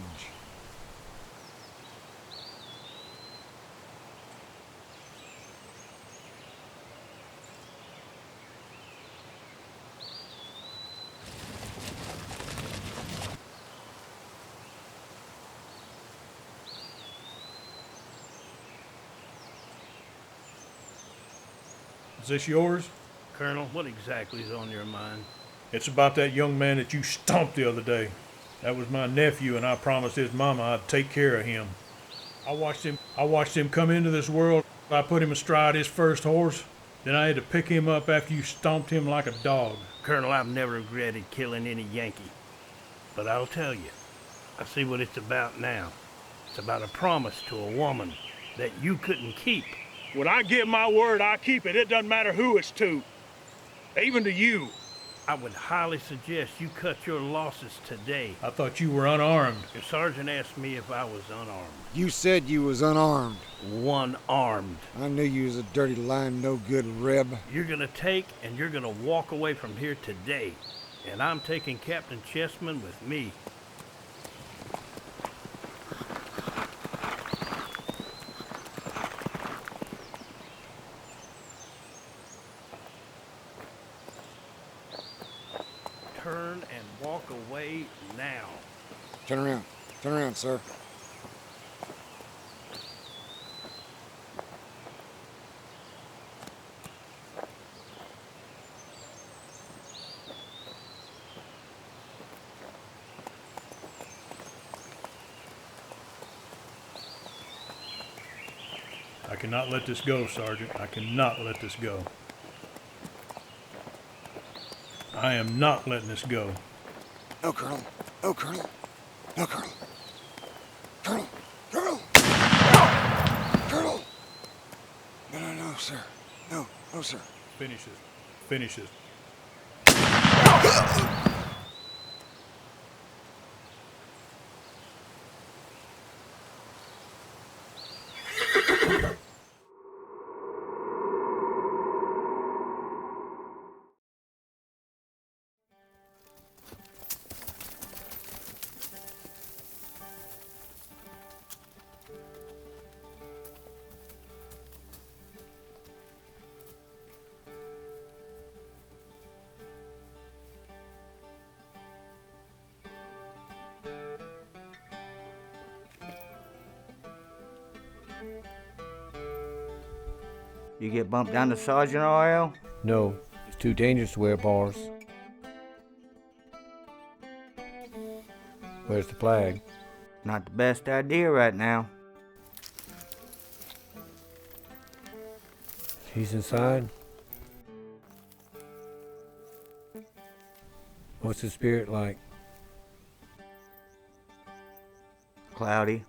Is this yours? Colonel, what exactly is on your mind? It's about that young man that you stomped the other day. That was my nephew, and I promised his mama I'd take care of him. I watched him come into this world. I put him astride his first horse. Then I had to pick him up after you stomped him like a dog. Colonel, I've never regretted killing any Yankee. But I'll tell you, I see what it's about now. It's about a promise to a woman that you couldn't keep. When I give my word, I keep it. It doesn't matter who it's to. Even to you. I would highly suggest you cut your losses today. I thought you were unarmed. Your sergeant asked me if I was unarmed. You said you was unarmed. One-armed. I knew you was a dirty, lying, no-good reb. You're gonna take and you're gonna walk away from here today. And I'm taking Captain Chessman with me. Turn and walk away now. Turn around. Turn around, sir. I cannot let this go, Sergeant. I cannot let this go. I am not letting this go. No, Colonel. No, Colonel. No, Colonel. Colonel. Colonel. Colonel. No, sir. No, sir. Finish it. Finish it. You get bumped down to Sergeant RL? No, it's too dangerous to wear bars. Where's the flag? Not the best idea right now. He's inside. What's his spirit like? Cloudy.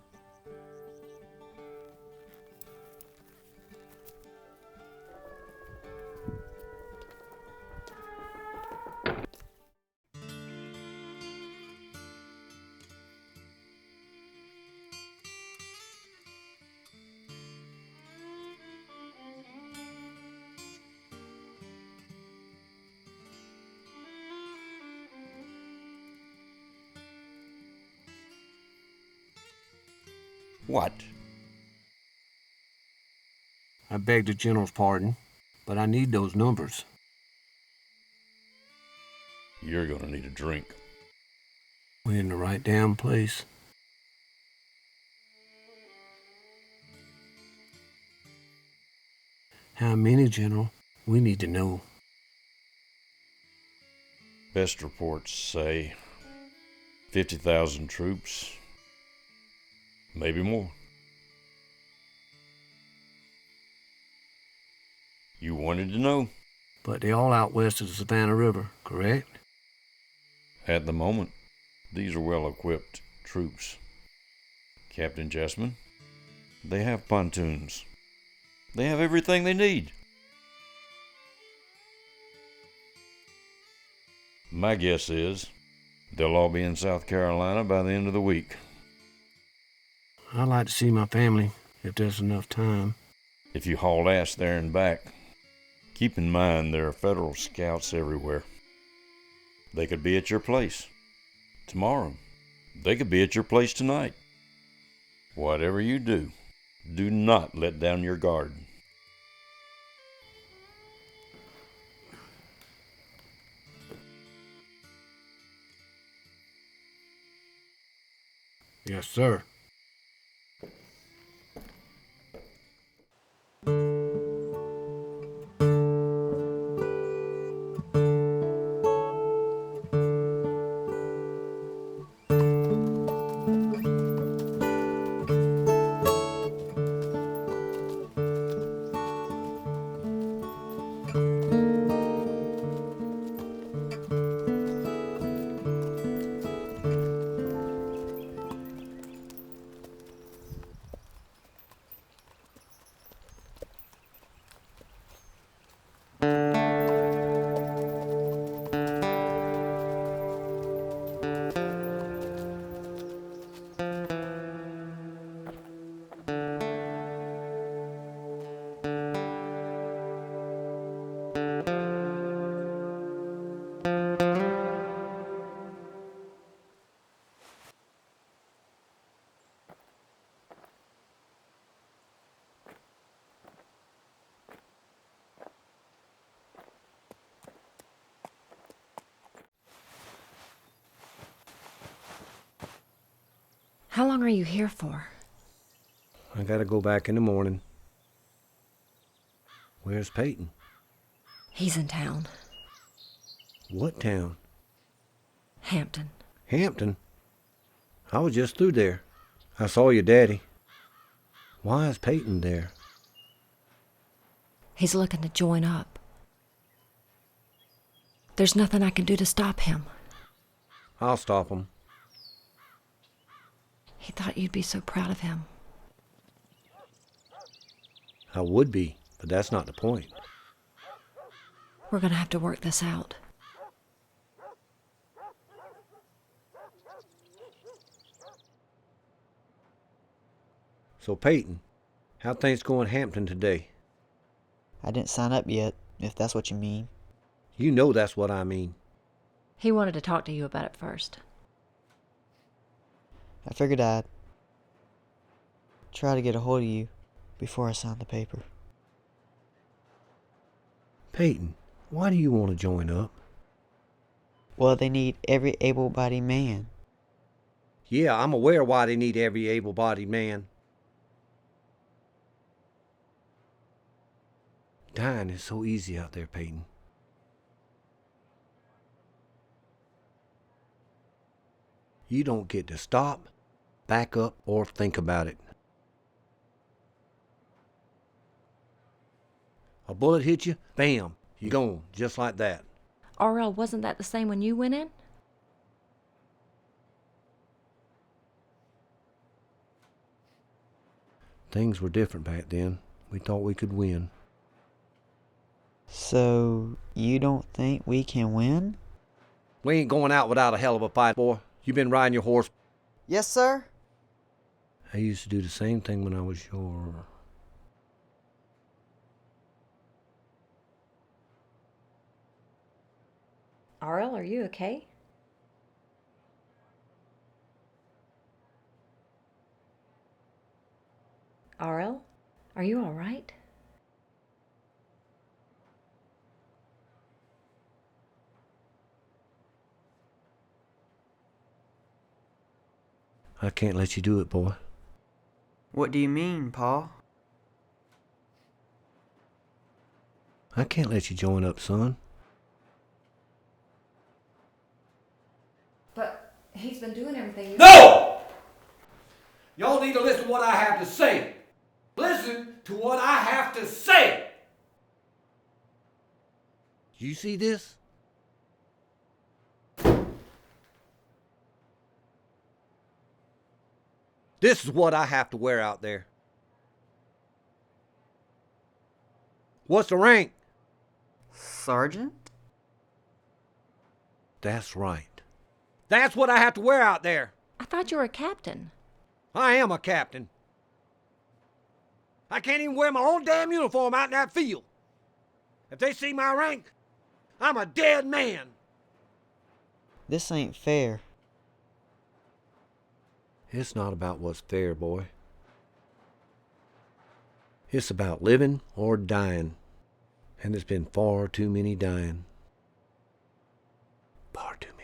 What? I beg the General's pardon, but I need those numbers. You're gonna need a drink. We're in the right damn place. How many, General? We need to know. Best reports say 50,000 troops. Maybe more. You wanted to know? But they're all out west of the Savannah River, correct? At the moment, these are well-equipped troops. Captain Jessman, they have pontoons. They have everything they need. My guess is they'll all be in South Carolina by the end of the week. I'd like to see my family, if there's enough time. If you haul ass there and back, keep in mind there are Federal scouts everywhere. They could be at your place tomorrow. They could be at your place tonight. Whatever you do, do not let down your guard. Yes, sir. How long are you here for? I gotta go back in the morning. Where's Peyton? He's in town. What town? Hampton. Hampton? I was just through there. I saw your daddy. Why is Peyton there? He's looking to join up. There's nothing I can do to stop him. I'll stop them. He thought you'd be so proud of him. I would be, but that's not the point. We're gonna have to work this out. So, Peyton, how things going in Hampton today? I didn't sign up yet, if that's what you mean. You know that's what I mean. He wanted to talk to you about it first. I figured I'd try to get a hold of you before I signed the paper. Peyton, why do you want to join up? Well, they need every able-bodied man. Yeah, I'm aware why they need every able-bodied man. Dying is so easy out there, Peyton. You don't get to stop, back up, or think about it. A bullet hits you, bam, you're gone, just like that. RL, wasn't that the same when you went in? Things were different back then. We thought we could win. So, you don't think we can win? We ain't going out without a hell of a fight, boy. You been riding your horse? Yes, sir. I used to do the same thing when I was your... RL, are you okay? RL, are you all right? I can't let you do it, boy. What do you mean, Pa? I can't let you join up, son. But he's been doing everything. No! Y'all need to listen to what I have to say. Listen to what I have to say. You see this? This is what I have to wear out there. What's the rank? Sergeant? That's right. That's what I have to wear out there. I thought you were a captain. I am a captain. I can't even wear my own damn uniform out in that field. If they see my rank, I'm a dead man. This ain't fair. It's not about what's fair, boy. It's about living or dying. And there's been far too many dying. Far too many.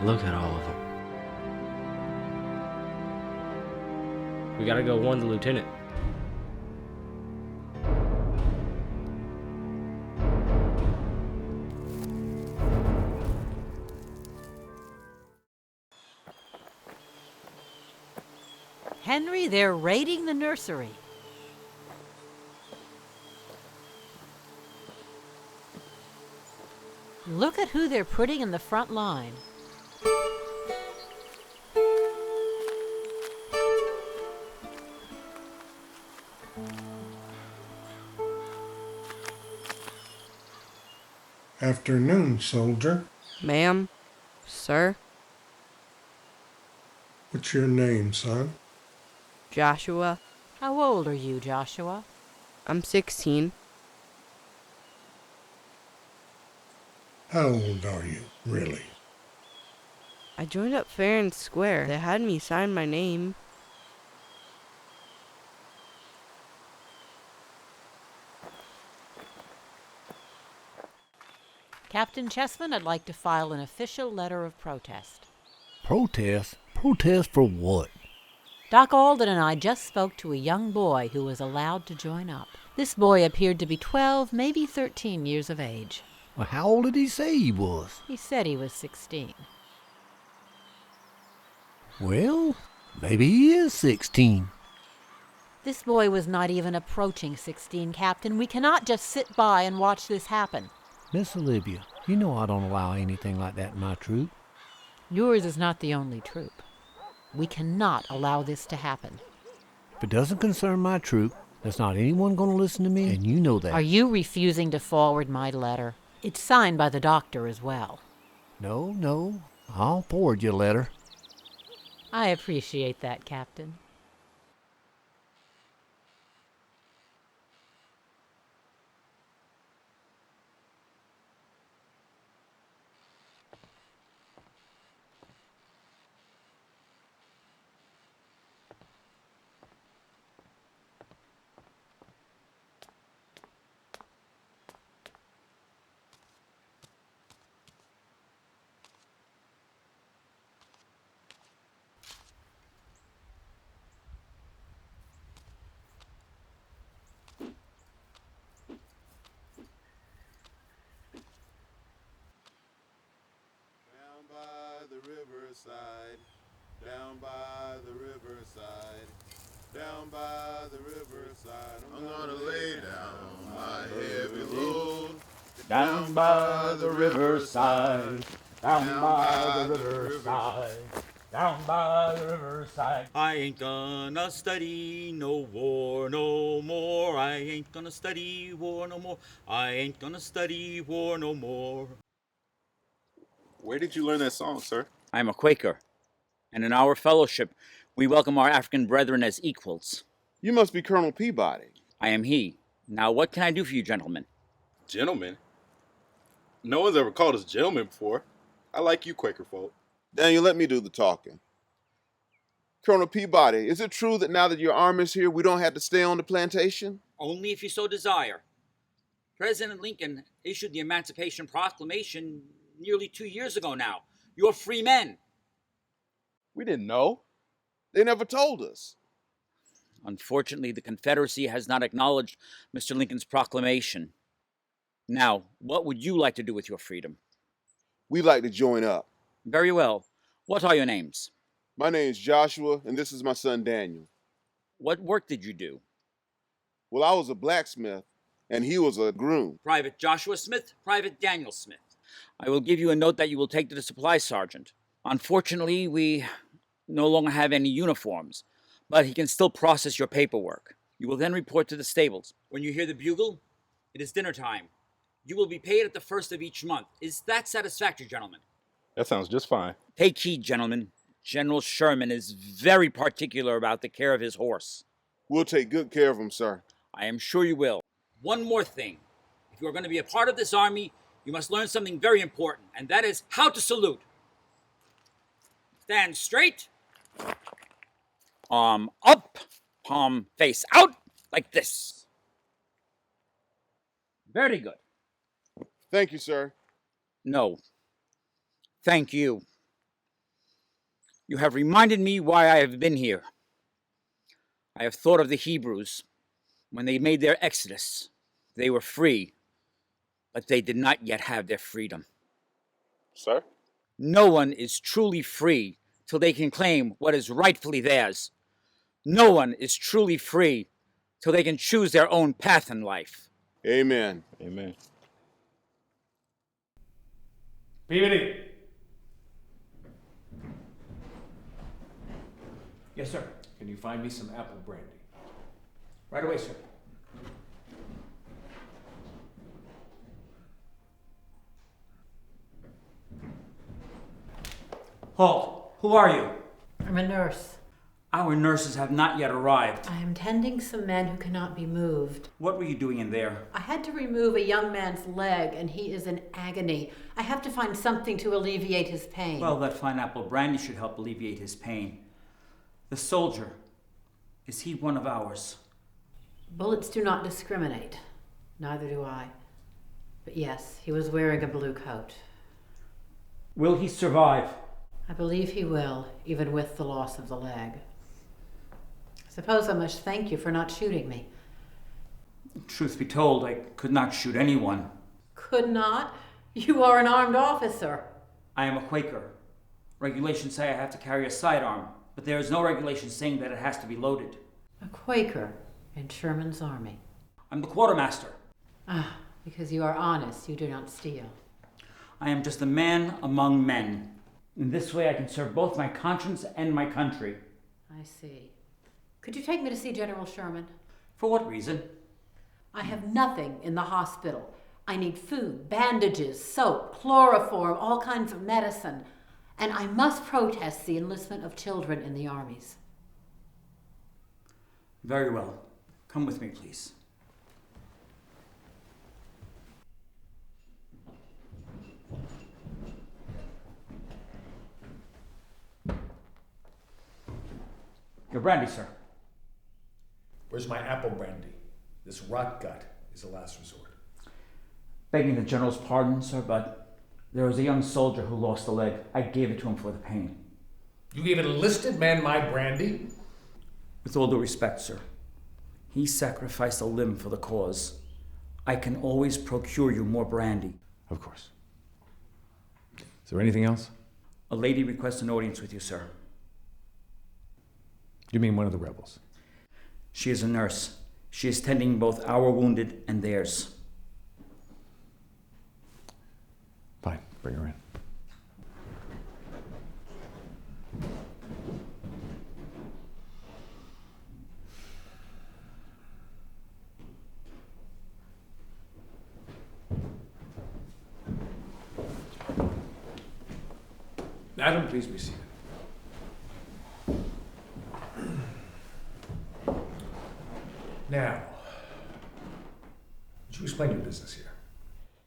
Look at all of them. We gotta go warn the lieutenant. Henry, they're raiding the nursery. Look at who they're putting in the front line. Afternoon, soldier. Ma'am? Sir? What's your name, son? Joshua? How old are you, Joshua? I'm 16. How old are you, really? I joined up fair and square. They had me sign my name. Captain Chessman, I'd like to file an official letter of protest. Protest? Protest for what? Doc Alden and I just spoke to a young boy who was allowed to join up. This boy appeared to be 12, maybe 13 years of age. Well, how old did he say he was? He said he was 16. Well, maybe he is 16. This boy was not even approaching 16, Captain. We cannot just sit by and watch this happen. Miss Olivia, you know I don't allow anything like that in my troop. Yours is not the only troop. We cannot allow this to happen. If it doesn't concern my troop, there's not anyone going to listen to me, and you know that. Are you refusing to forward my letter? It's signed by the doctor as well. No, I'll forward you a letter. I appreciate that, Captain. Down by the riverside, down by the riverside, I'm gonna lay down my heavy load. Down by the riverside, down by the riverside, down by the riverside. I ain't gonna study no war no more. I ain't gonna study war no more. I ain't gonna study war no more. Where did you learn that song, sir? I am a Quaker, and in our fellowship, we welcome our African brethren as equals. You must be Colonel Peabody. I am he. Now, what can I do for you, gentlemen? Gentlemen? No one's ever called us gentlemen before. I like you, Quaker folk. Daniel, let me do the talking. Colonel Peabody, is it true that now that your army's here, we don't have to stay on the plantation? Only if you so desire. President Lincoln issued the Emancipation Proclamation nearly 2 years ago now. You're free men. We didn't know. They never told us. Unfortunately, the Confederacy has not acknowledged Mr. Lincoln's proclamation. Now, what would you like to do with your freedom? We'd like to join up. Very well. What are your names? My name's Joshua, and this is my son Daniel. What work did you do? Well, I was a blacksmith, and he was a groom. Private Joshua Smith, Private Daniel Smith. I will give you a note that you will take to the supply sergeant. Unfortunately, we no longer have any uniforms, but he can still process your paperwork. You will then report to the stables. When you hear the bugle, it is dinner time. You will be paid at the first of each month. Is that satisfactory, gentlemen? That sounds just fine. Take heed, gentlemen. General Sherman is very particular about the care of his horse. We'll take good care of him, sir. I am sure you will. One more thing. If you are going to be a part of this army, you must learn something very important, and that is how to salute. Stand straight. Arm up, palm face out, like this. Very good. Thank you, sir. No. Thank you. You have reminded me why I have been here. I have thought of the Hebrews. When they made their exodus, they were free, but they did not yet have their freedom. Sir? No one is truly free till they can claim what is rightfully theirs. No one is truly free till they can choose their own path in life. Amen. Amen. Peabody. Yes, sir. Can you find me some apple brandy? Right away, sir. Halt! Who are you? I'm a nurse. Our nurses have not yet arrived. I am tending some men who cannot be moved. What were you doing in there? I had to remove a young man's leg, and he is in agony. I have to find something to alleviate his pain. Well, that fine apple brandy should help alleviate his pain. The soldier, is he one of ours? Bullets do not discriminate. Neither do I. But yes, he was wearing a blue coat. Will he survive? I believe he will, even with the loss of the leg. I suppose I must thank you for not shooting me. Truth be told, I could not shoot anyone. Could not? You are an armed officer. I am a Quaker. Regulations say I have to carry a sidearm, but there is no regulation saying that it has to be loaded. A Quaker in Sherman's army. I'm the quartermaster. Ah, because you are honest, you do not steal. I am just a man among men. In this way I can serve both my conscience and my country. I see. Could you take me to see General Sherman? For what reason? I have nothing in the hospital. I need food, bandages, soap, chloroform, all kinds of medicine. And I must protest the enlistment of children in the armies. Very well. Come with me, please. Your brandy, sir. Where's my apple brandy? This rot gut is a last resort. Begging the general's pardon, sir, but there was a young soldier who lost a leg. I gave it to him for the pain. You gave an enlisted man my brandy? With all due respect, sir, he sacrificed a limb for the cause. I can always procure you more brandy. Of course. Is there anything else? A lady requests an audience with you, sir. You mean one of the rebels? She is a nurse. She is tending both our wounded and theirs. Fine, bring her in. Madam, please be seated. Now, would you explain your business here?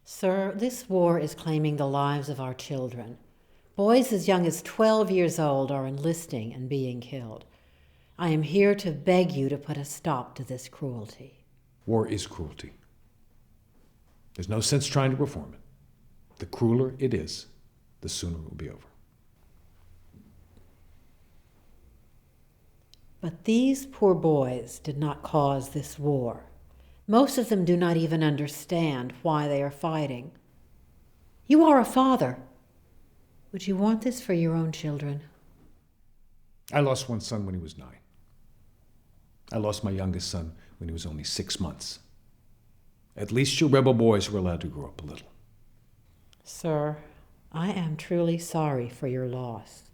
Sir, this war is claiming the lives of our children. Boys as young as 12 years old are enlisting and being killed. I am here to beg you to put a stop to this cruelty. War is cruelty. There's no sense trying to reform it. The crueler it is, the sooner it will be over. But these poor boys did not cause this war. Most of them do not even understand why they are fighting. You are a father. Would you want this for your own children? I lost one son when he was 9. I lost my youngest son when he was only 6 months. At least you rebel boys were allowed to grow up a little. Sir, I am truly sorry for your loss.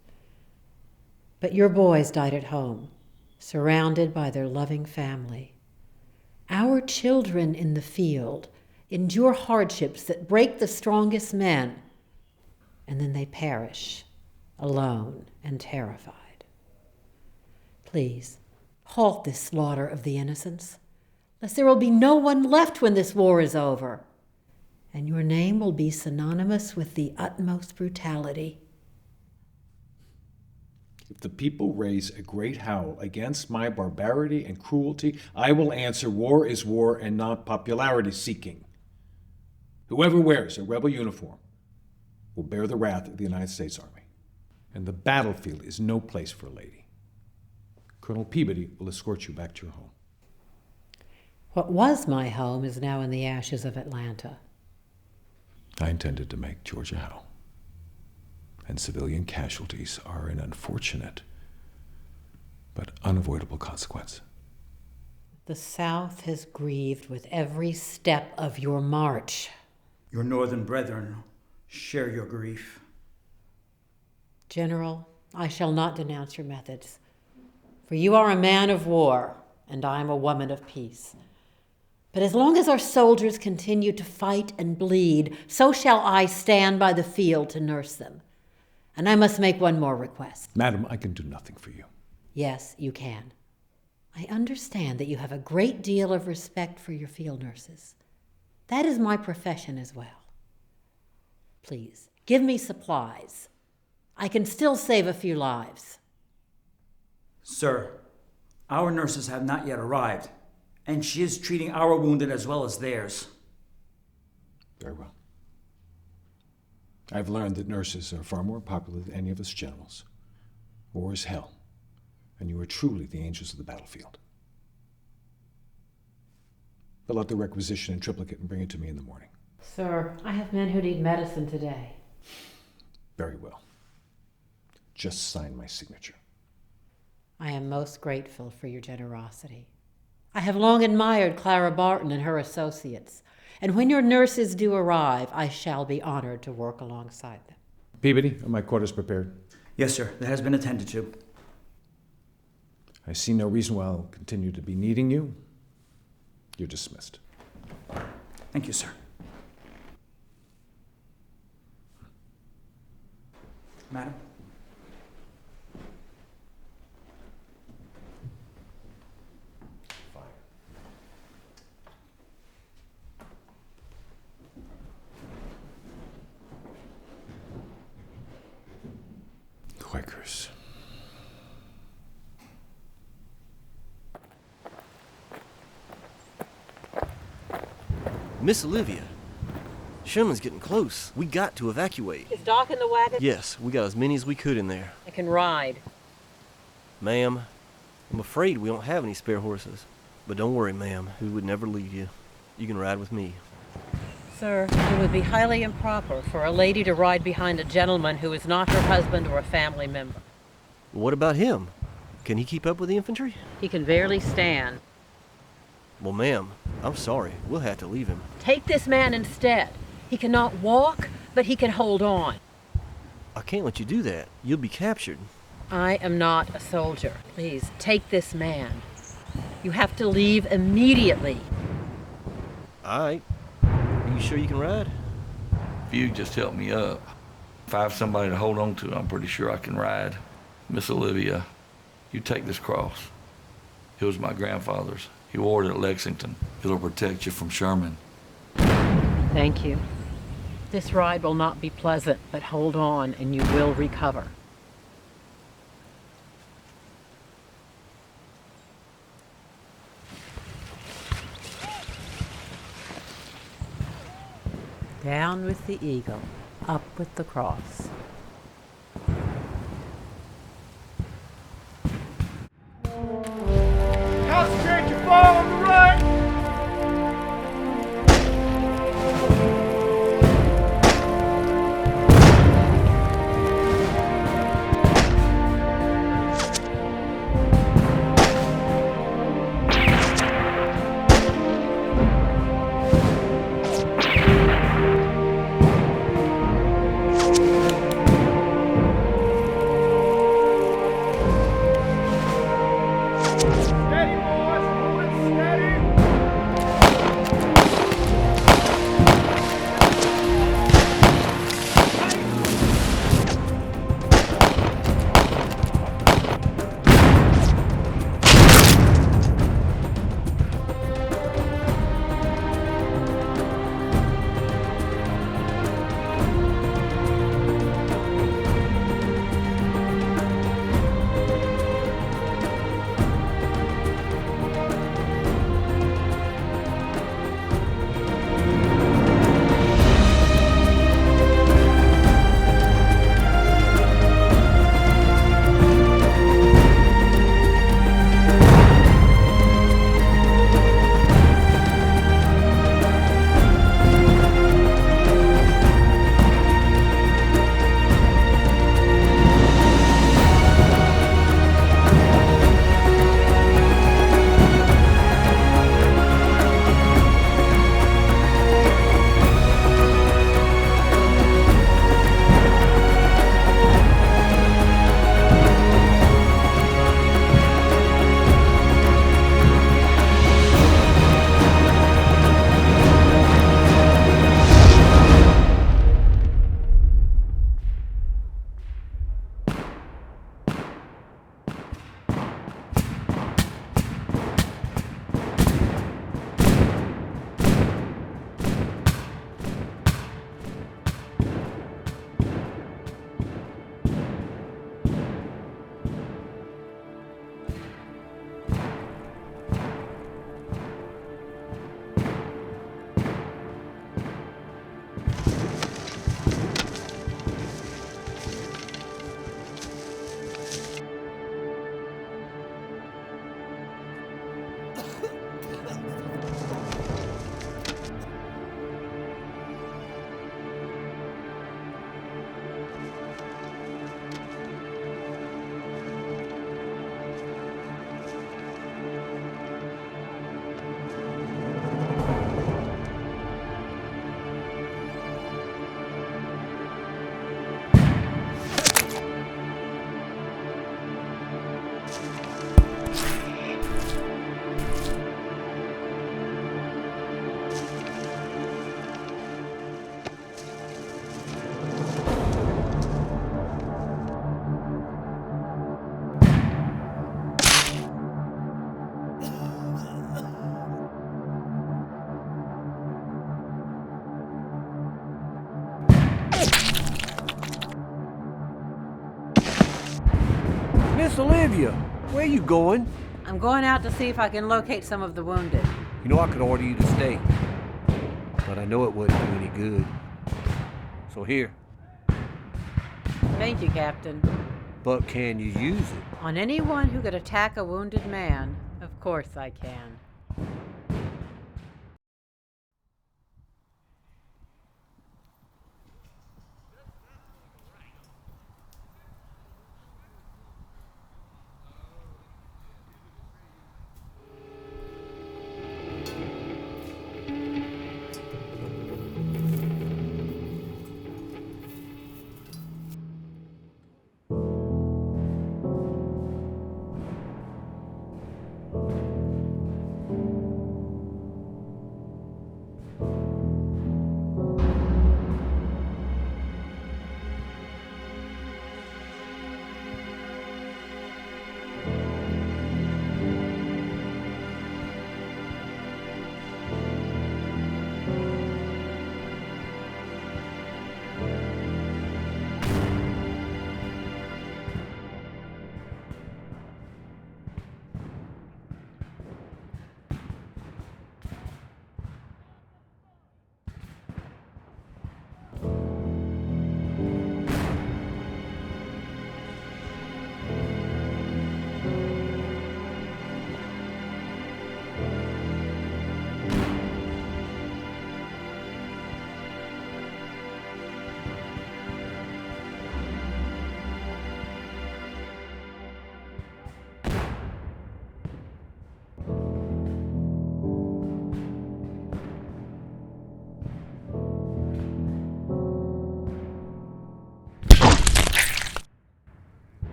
But your boys died at home, surrounded by their loving family. Our children in the field endure hardships that break the strongest men, and then they perish, alone and terrified. Please, halt this slaughter of the innocents, lest there will be no one left when this war is over, and your name will be synonymous with the utmost brutality. If the people raise a great howl against my barbarity and cruelty, I will answer war is war and not popularity seeking. Whoever wears a rebel uniform will bear the wrath of the United States Army. And the battlefield is no place for a lady. Colonel Peabody will escort you back to your home. What was my home is now in the ashes of Atlanta. I intended to make Georgia howl. And civilian casualties are an unfortunate but unavoidable consequence. The South has grieved with every step of your march. Your northern brethren share your grief. General, I shall not denounce your methods, for you are a man of war, and I am a woman of peace. But as long as our soldiers continue to fight and bleed, so shall I stand by the field to nurse them. And I must make one more request. Madam, I can do nothing for you. Yes, you can. I understand that you have a great deal of respect for your field nurses. That is my profession as well. Please, give me supplies. I can still save a few lives. Sir, our nurses have not yet arrived, and she is treating our wounded as well as theirs. Very well. I've learned that nurses are far more popular than any of us generals. War is hell, and you are truly the angels of the battlefield. Fill out the requisition in triplicate and bring it to me in the morning. Sir, I have men who need medicine today. Very well. Just sign my signature. I am most grateful for your generosity. I have long admired Clara Barton and her associates, and when your nurses do arrive, I shall be honored to work alongside them. Peabody, are my quarters prepared? Yes, sir. That has been attended to. I see no reason why I'll continue to be needing you. You're dismissed. Thank you, sir. Madam? Quakers. Miss Olivia, Sherman's getting close. We got to evacuate. Is Doc in the wagon? Yes, we got as many as we could in there. I can ride. Ma'am, I'm afraid we don't have any spare horses. But don't worry, ma'am. We would never leave you. You can ride with me. Sir, it would be highly improper for a lady to ride behind a gentleman who is not her husband or a family member. What about him? Can he keep up with the infantry? He can barely stand. Well, ma'am, I'm sorry. We'll have to leave him. Take this man instead. He cannot walk, but he can hold on. I can't let you do that. You'll be captured. I am not a soldier. Please, take this man. You have to leave immediately. All right. Are you sure you can ride? If you just help me up. If I have somebody to hold on to, I'm pretty sure I can ride. Miss Olivia, you take this cross. It was my grandfather's. He wore it at Lexington. It'll protect you from Sherman. Thank you. This ride will not be pleasant, but hold on and you will recover. Down with the eagle, up with the cross. Concentrate your fall on the right! Miss Olivia, where you going? I'm going out to see if I can locate some of the wounded. You know I could order you to stay, but I know it wouldn't do any good. So here. Thank you, Captain. But can you use it? On anyone who could attack a wounded man, of course I can.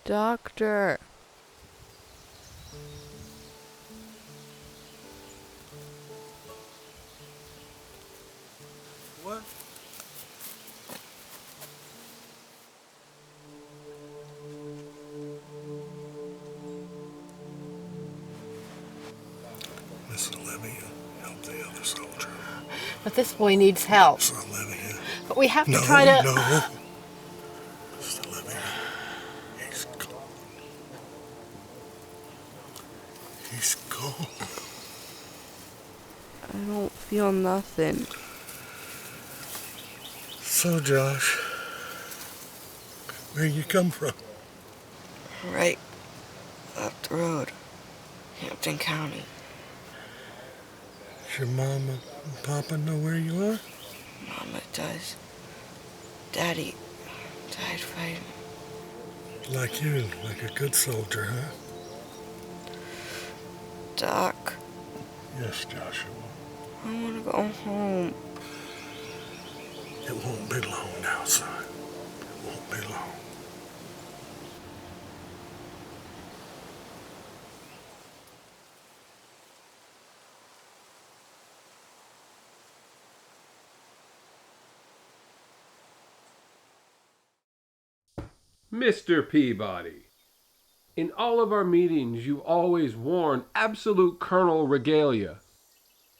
Doctor. What? Miss Olivia, help the other soldier. But this boy needs help. Miss Olivia. But we have to No, try to... No. Miss Olivia, he's gone. He's gone. I don't feel nothing. So, Josh, where you come from? Right up the road. Hampton County. Does your mama and papa know where you are? Mama does. Daddy died fighting. Like you, like a good soldier, huh? Doc. Yes, Joshua. I want to go home. It won't be long now, son. It won't be long. Mr. Peabody, in all of our meetings, you always worn absolute colonel regalia.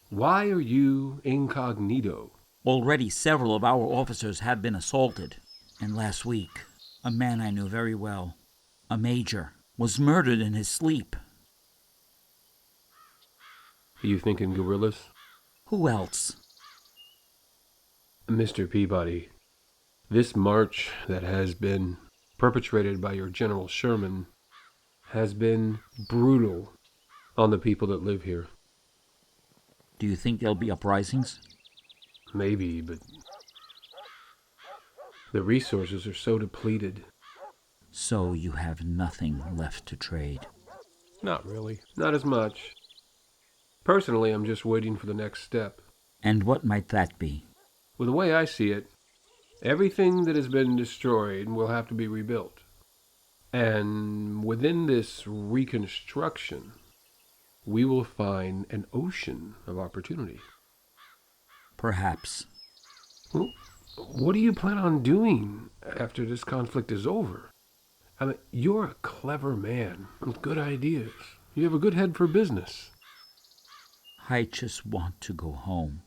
Why are you incognito? Already several of our officers have been assaulted. And last week, a man I knew very well, a major, was murdered in his sleep. Are you thinking guerrillas? Who else? Mr. Peabody, this march that has been perpetrated by your General Sherman has been brutal on the people that live here. Do you think there'll be uprisings? Maybe, but the resources are so depleted. So you have nothing left to trade? Not really. Not as much. Personally, I'm just waiting for the next step. And what might that be? Well, the way I see it, everything that has been destroyed will have to be rebuilt. And within this reconstruction, we will find an ocean of opportunity. Perhaps. Well, What do you plan on doing after this conflict is over? I mean, you're a clever man with good ideas. You have a good head for business. I just want to go home.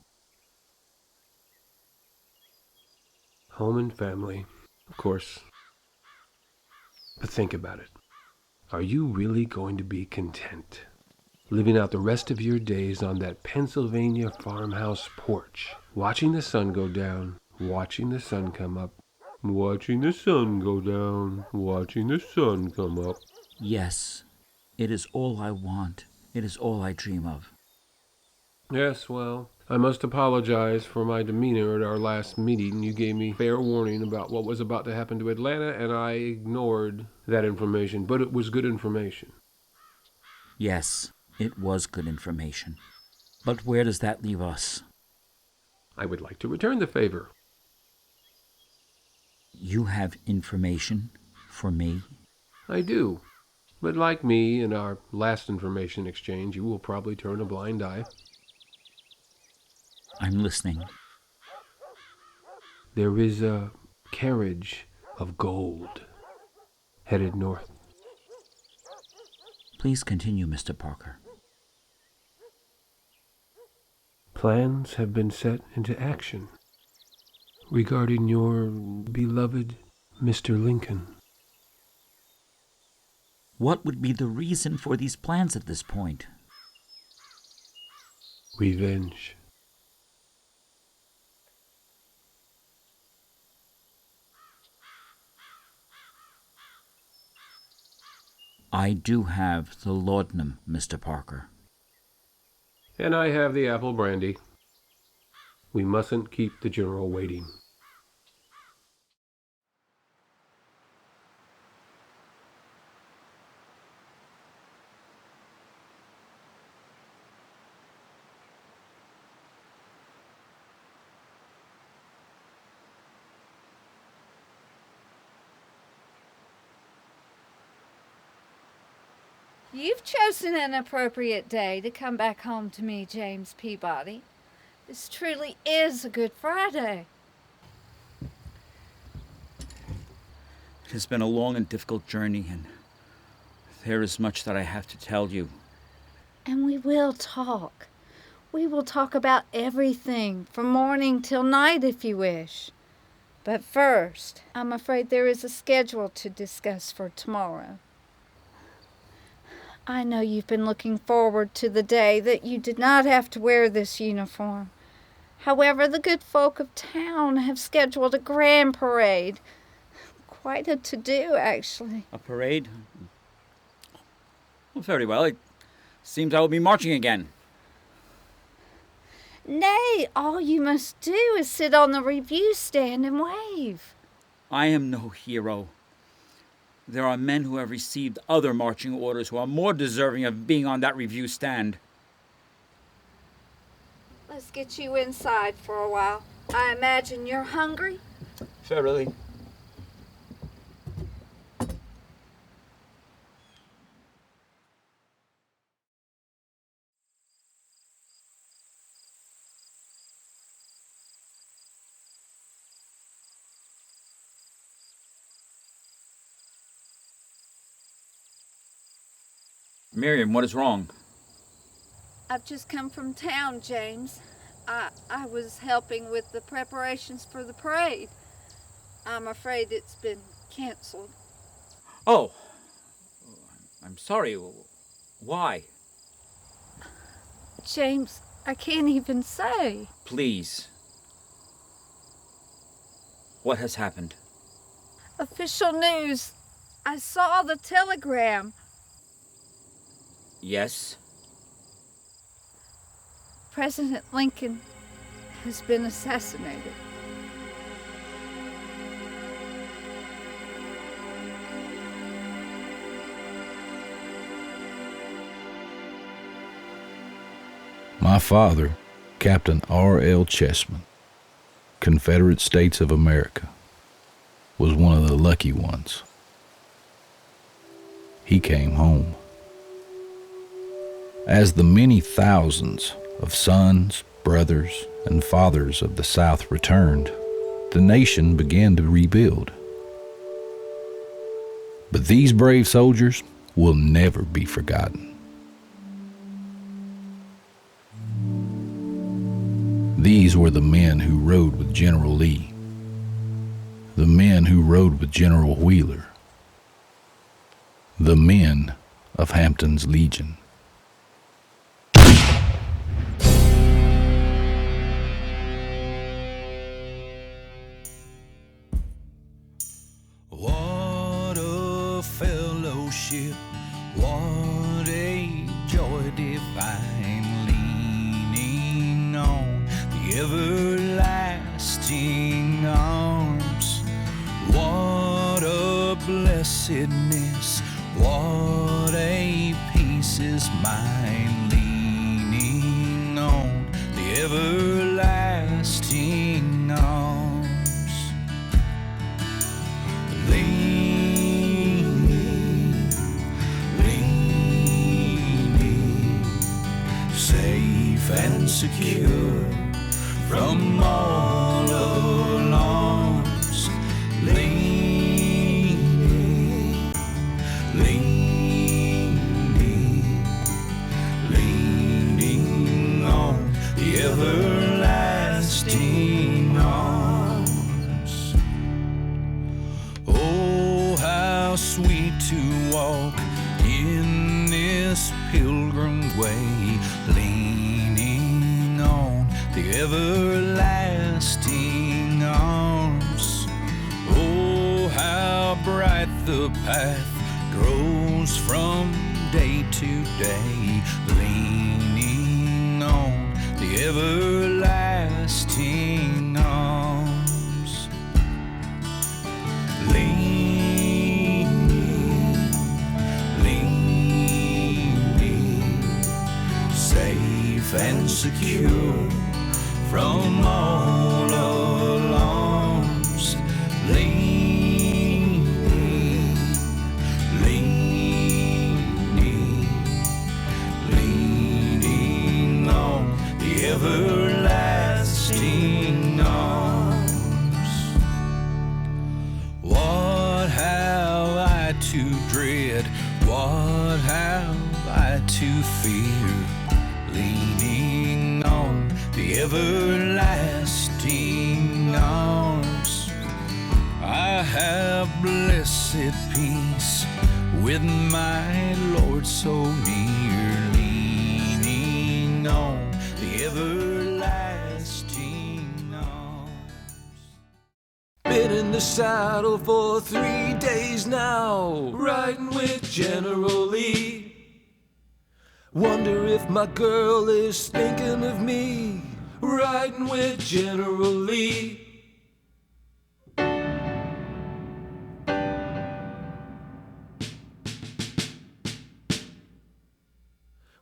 Home and family, of course. But think about it. Are you really going to be content living out the rest of your days on that Pennsylvania farmhouse porch, watching the sun go down, watching the sun come up, watching the sun go down, watching the sun come up? Yes, it is all I want. It is all I dream of. Yes, well, I must apologize for my demeanor at our last meeting. You gave me fair warning about what was about to happen to Atlanta, and I ignored that information, but it was good information. Yes, it was good information. But where does that leave us? I would like to return the favor. You have information for me? I do. But like me in our last information exchange, you will probably turn a blind eye. I'm listening. There is a carriage of gold headed north. Please continue, Mr. Parker. Plans have been set into action regarding your beloved Mr. Lincoln. What would be the reason for these plans at this point? Revenge. I do have the laudanum, Mr. Parker. And I have the apple brandy. We mustn't keep the general waiting. You've chosen an appropriate day to come back home to me, James Peabody. This truly is a Good Friday. It has been a long and difficult journey, and there is much that I have to tell you. And we will talk. We will talk about everything, from morning till night if you wish. But first, I'm afraid there is a schedule to discuss for tomorrow. I know you've been looking forward to the day that you did not have to wear this uniform. However, the good folk of town have scheduled a grand parade. Quite a to-do, actually. A parade? Well, very well. It seems I will be marching again. Nay, all you must do is sit on the review stand and wave. I am no hero. There are men who have received other marching orders who are more deserving of being on that review stand. Let's get you inside for a while. I imagine you're hungry? Fairly. Miriam, what is wrong? I've just come from town, James. I was helping with the preparations for the parade. I'm afraid it's been canceled. Oh, I'm sorry. Why? James, I can't even say. Please. What has happened? Official news. I saw the telegram. Yes? President Lincoln has been assassinated. My father, Captain R.L. Chessman, Confederate States of America, was one of the lucky ones. He came home. As the many thousands of sons, brothers, and fathers of the South returned, the nation began to rebuild. But these brave soldiers will never be forgotten. These were the men who rode with General Lee, the men who rode with General Wheeler, the men of Hampton's Legion. What a fellowship, what a joy divine, leaning on the everlasting arms. What a blessedness, what a peace is mine, leaning on the everlasting arms. Leaning, safe and secure from all alarms. Leaning, leaning on the everlasting arms. Oh, how sweet to walk in this pilgrim way, leaning on the everlasting arms. Oh, how bright the path grows from day to day, leaning on the everlasting arms. Leaning, safe and secure from all alarms. Leaning, leaning on the everlasting arms. What have I to dread? What have I to fear? Leaning on the everlasting arms. I have blessed peace with my Lord so near, leaning on the everlasting arms. Been in the saddle for 3 days now, riding with General Lee. Wonder if my girl is thinking of me, riding with General Lee.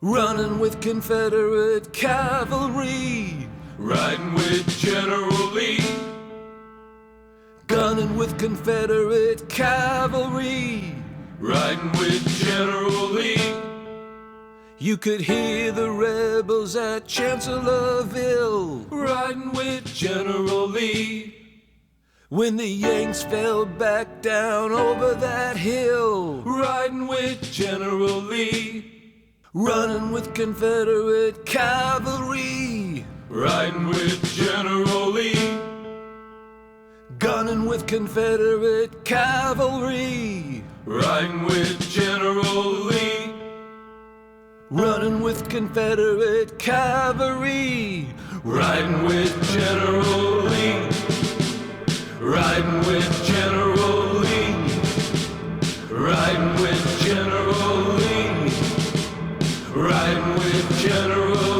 Running with Confederate cavalry, riding with General Lee. Gunning with Confederate cavalry, riding with General Lee. You could hear the rebels at Chancellorsville, riding with General Lee. When the Yanks fell back down over that hill, riding with General Lee. Running with Confederate cavalry, riding with General Lee. Gunning with Confederate cavalry, riding with General Lee. Running with Confederate cavalry, riding with General Lee. Riding with General Lee. Riding with General Lee. Riding with General